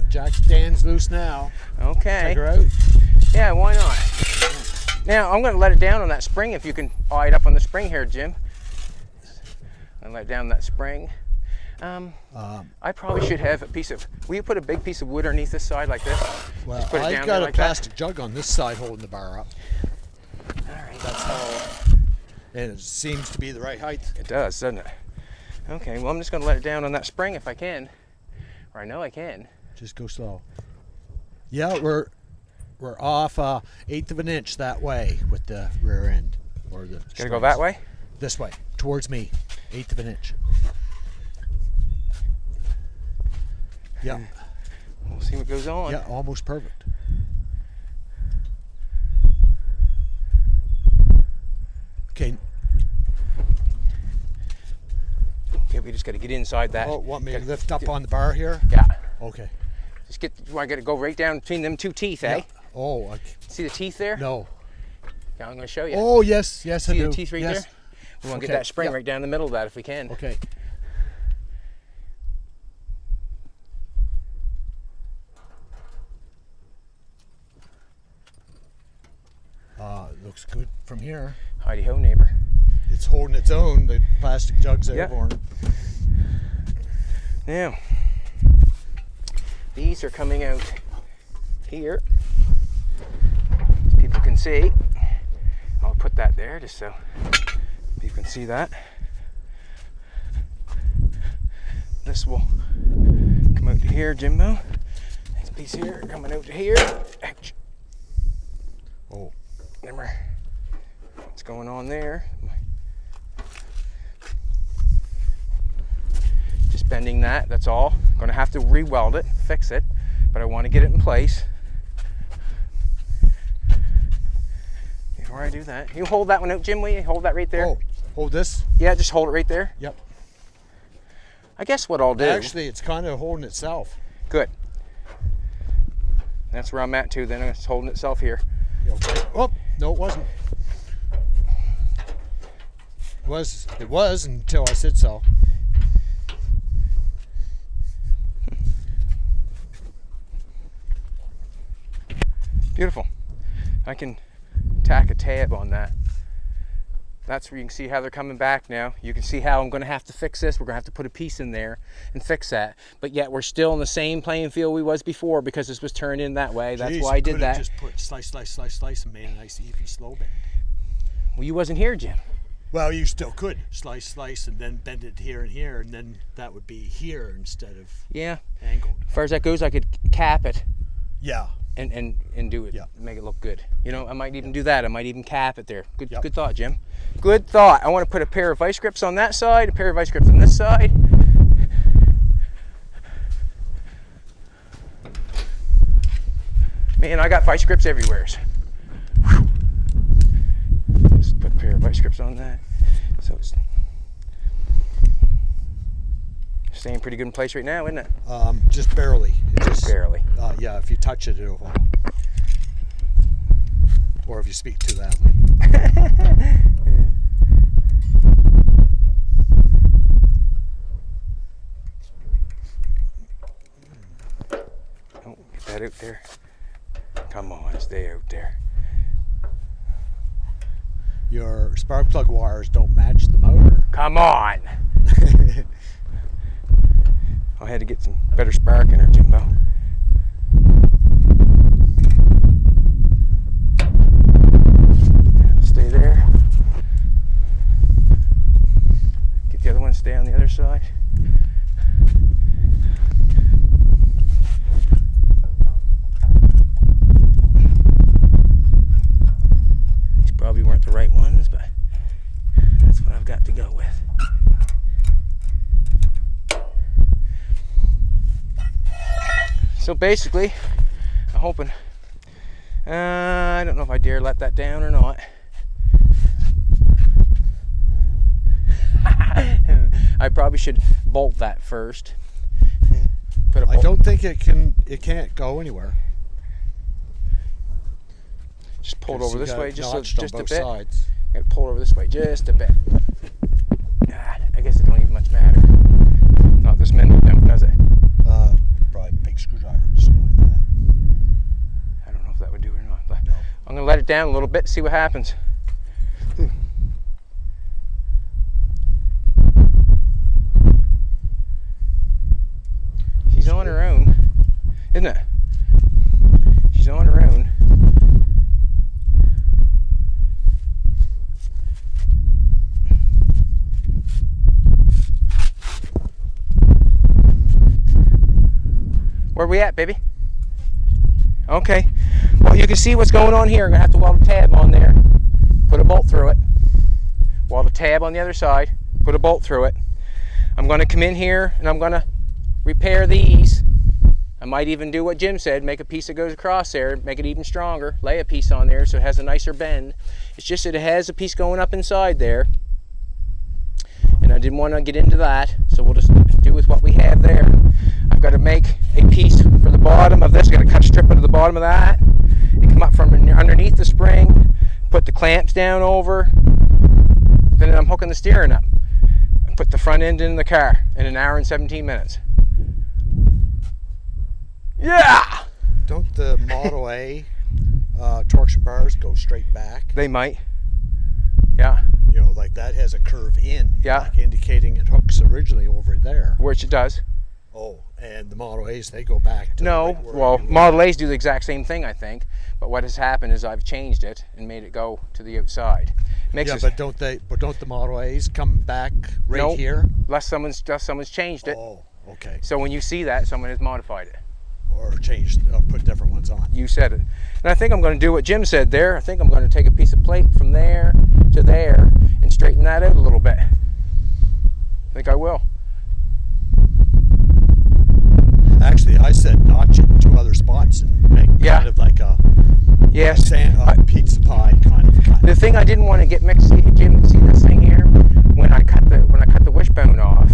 S2: Jack stands loose now.
S1: Okay.
S2: Check her out.
S1: Yeah, why not? Now I'm going to let it down on that spring. If you can eye it up on the spring here, Jim. And let down that spring. I probably should have a piece of. Will you put a big piece of wood underneath this side like this?
S2: Well,
S1: Just put it
S2: I've
S1: down
S2: got
S1: there
S2: a
S1: like
S2: plastic jug on this side holding the bar up.
S1: All right.
S2: That's how. And it seems to be the right height.
S1: It does, doesn't it? Okay. Well, I'm just going to let it down on that spring if I can, or I know I can.
S2: Just go slow. Yeah, we're off 1/8 of an inch that way with the rear end, or the.
S1: Gotta go that way.
S2: This way, towards me, 1/8 of an inch. Yeah.
S1: We'll see what goes on.
S2: Yeah, almost perfect. Okay.
S1: Okay, we just got to get inside that.
S2: Oh, want me to lift up on the bar here?
S1: Yeah.
S2: Okay.
S1: Just get. I got to go right down between them two teeth, eh?
S2: Yeah. Oh,
S1: See the teeth there?
S2: no.
S1: Yeah, I'm going to show you.
S2: Oh, yes, yes, I
S1: See
S2: do.
S1: the teeth right
S2: yes.
S1: there? We want to
S2: Okay,
S1: get that spring
S2: yeah.
S1: right down the middle of that if we can.
S2: Okay. Looks good from here.
S1: Heidi ho, neighbor.
S2: It's holding its own. The plastic jug's
S1: Yeah.
S2: airborne.
S1: Now, these are coming out here, as people can see. I'll put that there just so people can see that. This will come out to here, Jimbo. This piece here coming out to here. Ouch.
S2: Oh.
S1: Remember what's going on there? Just bending that, that's all. I'm gonna have to re-weld it, fix it, but I want to get it in place. Before I do that, you hold that one out, Jim, will you? Hold that right there.
S2: Oh, hold this?
S1: Yeah, just hold it right there.
S2: Yep.
S1: I guess what I'll do.
S2: Actually, it's kind of holding itself.
S1: Good. That's where I'm at too, then it's holding itself here.
S2: You okay? Oh, no, it wasn't. It was until I said so.
S1: Beautiful. I can tack a tab on that. That's where you can see how they're coming back now. You can see how I'm going to have to fix this. We're going to have to put a piece in there and fix that. But yet we're still in the same playing field we was before because this was turned in that way. That's
S2: Jeez,
S1: why I did that.
S2: Just put slice and made a nice even slow bend.
S1: Well, you wasn't here, Jim.
S2: Well, you still could slice and then bend it here and here, and then that would be here instead of
S1: Yeah.
S2: angled.
S1: As far as that goes, I could cap it
S2: Yeah.
S1: and do it,
S2: Yeah.
S1: make it look good. You know, I might even do that. I might even cap it there. Good,
S2: Yep.
S1: good thought, Jim. Good thought. I want to put a pair of vice grips on that side, a pair of vice grips on this side. Man, I got vice grips everywhere. Just put a pair of vice grips on that. So it's staying pretty good in place right now, isn't it?
S2: Just barely.
S1: Just barely.
S2: Yeah, if you touch it, it'll fall. Or if you speak too loudly.
S1: Oh, get that out there. Come on, stay out there.
S2: Your spark plug wires don't match the motor.
S1: Come on! I had to get some better spark in her, Jimbo. It'll stay there. Get the other one to stay on the other side. These probably weren't the right ones, but that's what I've got to go with. So basically, I'm hoping, I don't know if I dare let that down or not. I probably should bolt that first. Put a
S2: I
S1: bolt.
S2: don't think it can't go anywhere.
S1: Just pull it over this way, just
S2: notched on
S1: a
S2: both
S1: bit.
S2: sides.
S1: Gotta pull it over this way, just a bit. I guess it don't even much matter. Not this minute, does it?
S2: Probably a big screwdriver, just go like that.
S1: I don't know if that would do it or not, but
S2: No.
S1: I'm I'm gonna let it down a little bit, see what happens. She's on her own, isn't it? She's on her own. Where we at, baby? Okay. Well, you can see what's going on here. I'm gonna have to weld a tab on there, put a bolt through it, weld a tab on the other side, put a bolt through it. I'm gonna come in here and I'm gonna repair these. I might even do what Jim said, make a piece that goes across there, make it even stronger, lay a piece on there so it has a nicer bend. It's just that it has a piece going up inside there, and I didn't want to get into that, so we'll just do with what we have there. I've got to make a piece for the bottom of this. I've got to cut a strip out of the bottom of that and come up from underneath the spring, put the clamps down over, then I'm hooking the steering up. I put the front end in the car in an hour and 17 minutes. Yeah!
S2: Don't the Model A torsion bars go straight back?
S1: They might. Yeah.
S2: You know, like that has a curve in.
S1: Yeah.
S2: Like indicating it hooks originally over there.
S1: Which it does.
S2: Oh, and the Model A's, they go back to
S1: No,
S2: right where
S1: well,
S2: you
S1: Model A's do the exact same thing, I think. But what has happened is I've changed it and made it go to the outside. Makes
S2: yeah,
S1: us,
S2: but don't the Model A's come back right
S1: Nope.
S2: here?
S1: unless someone's changed it.
S2: Oh, okay.
S1: So when you see that, someone has modified it.
S2: Or changed, put different ones on.
S1: You said it. And I think I'm going to do what Jim said there. I think I'm going to take a piece of plate from there to there and straighten that out a little bit. I think I will.
S2: Actually, I said notch it in 2 other spots and make
S1: Yeah.
S2: kind of like a
S1: Yes.
S2: pizza pie kind of cut.
S1: The thing I didn't want to get mixed, Jim, see this thing here? When I cut the wishbone off,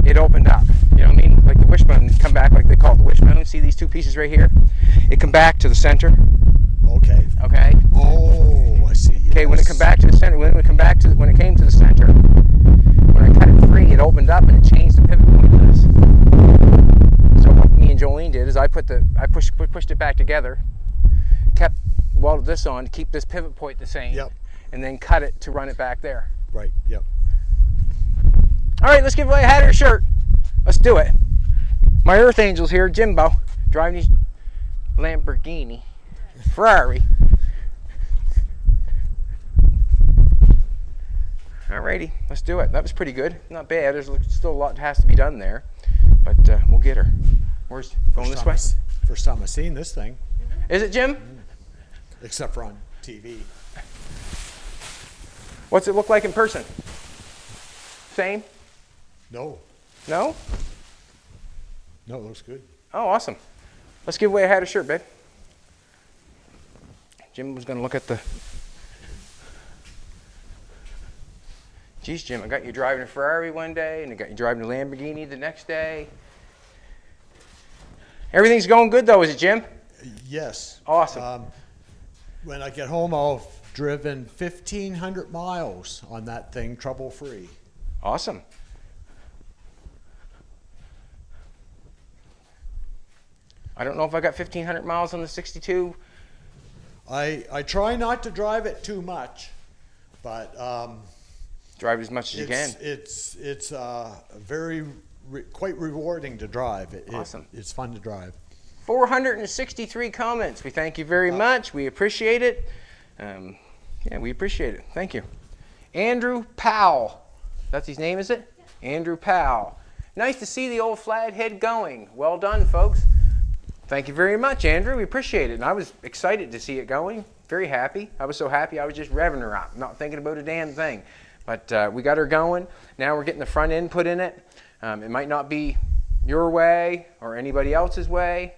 S1: it opened up. You know what I mean? Like the wishbone come back, like they call it the wishbone. See these 2 pieces right here? It come back to the center.
S2: Okay.
S1: Okay.
S2: Oh, I see.
S1: Okay. When it
S2: Yes.
S1: come back to the center, when it came to the center, when I cut it free, it opened up and it changed the pivot point of this. So what me and Jolene did is I pushed it back together, kept welded this on to keep this pivot point the same,
S2: Yep.
S1: and then cut it to run it back there.
S2: Right. Yep.
S1: All right, let's give away a hat or a shirt. Let's do it. My Earth Angel's here, Jimbo, driving his Lamborghini, Ferrari. Alrighty, let's do it. That was pretty good. Not bad. There's still a lot that has to be done there, but we'll get her. Where's going this way?
S2: First time I've seen this thing,
S1: Is it, Jim?
S2: except for on TV.
S1: What's it look like in person? Same?
S2: No,
S1: No?
S2: no, it looks good.
S1: Oh, awesome. Let's give away a hat or shirt, babe. Jim was going to look at the... Geez, Jim, I got you driving a Ferrari one day, and I got you driving a Lamborghini the next day. Everything's going good, though, is it, Jim?
S2: Yes.
S1: Awesome.
S2: When I get home, I've driven 1,500 miles on that thing, trouble-free.
S1: Awesome. I don't know if I got 1,500 miles on the 62.
S2: I try not to drive it too much, but
S1: Drive it as much as you can.
S2: it's quite rewarding to drive.
S1: Awesome.
S2: It's fun to drive.
S1: 463 comments. We thank you very much. We appreciate it. Yeah, we appreciate it. Thank you. Andrew Powell. That's his name, is it? Yeah. Andrew Powell. Nice to see the old flathead going. Well done, folks. Thank you very much, Andrew. We appreciate it. And I was excited to see it going. Very happy. I was so happy I was just revving her up, not thinking about a damn thing. But we got her going. Now we're getting the front end put in it. It might not be your way or anybody else's way,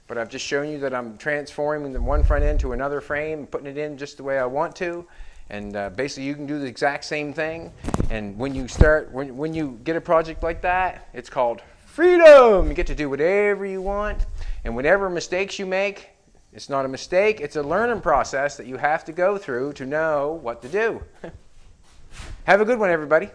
S1: but I've just shown you that I'm transforming the one front end to another frame and putting it in just the way I want to. And basically you can do the exact same thing. And when you start, when you get a project like that, it's called freedom. You get to do whatever you want. And whatever mistakes you make, it's not a mistake, it's a learning process that you have to go through to know what to do. Have a good one, everybody.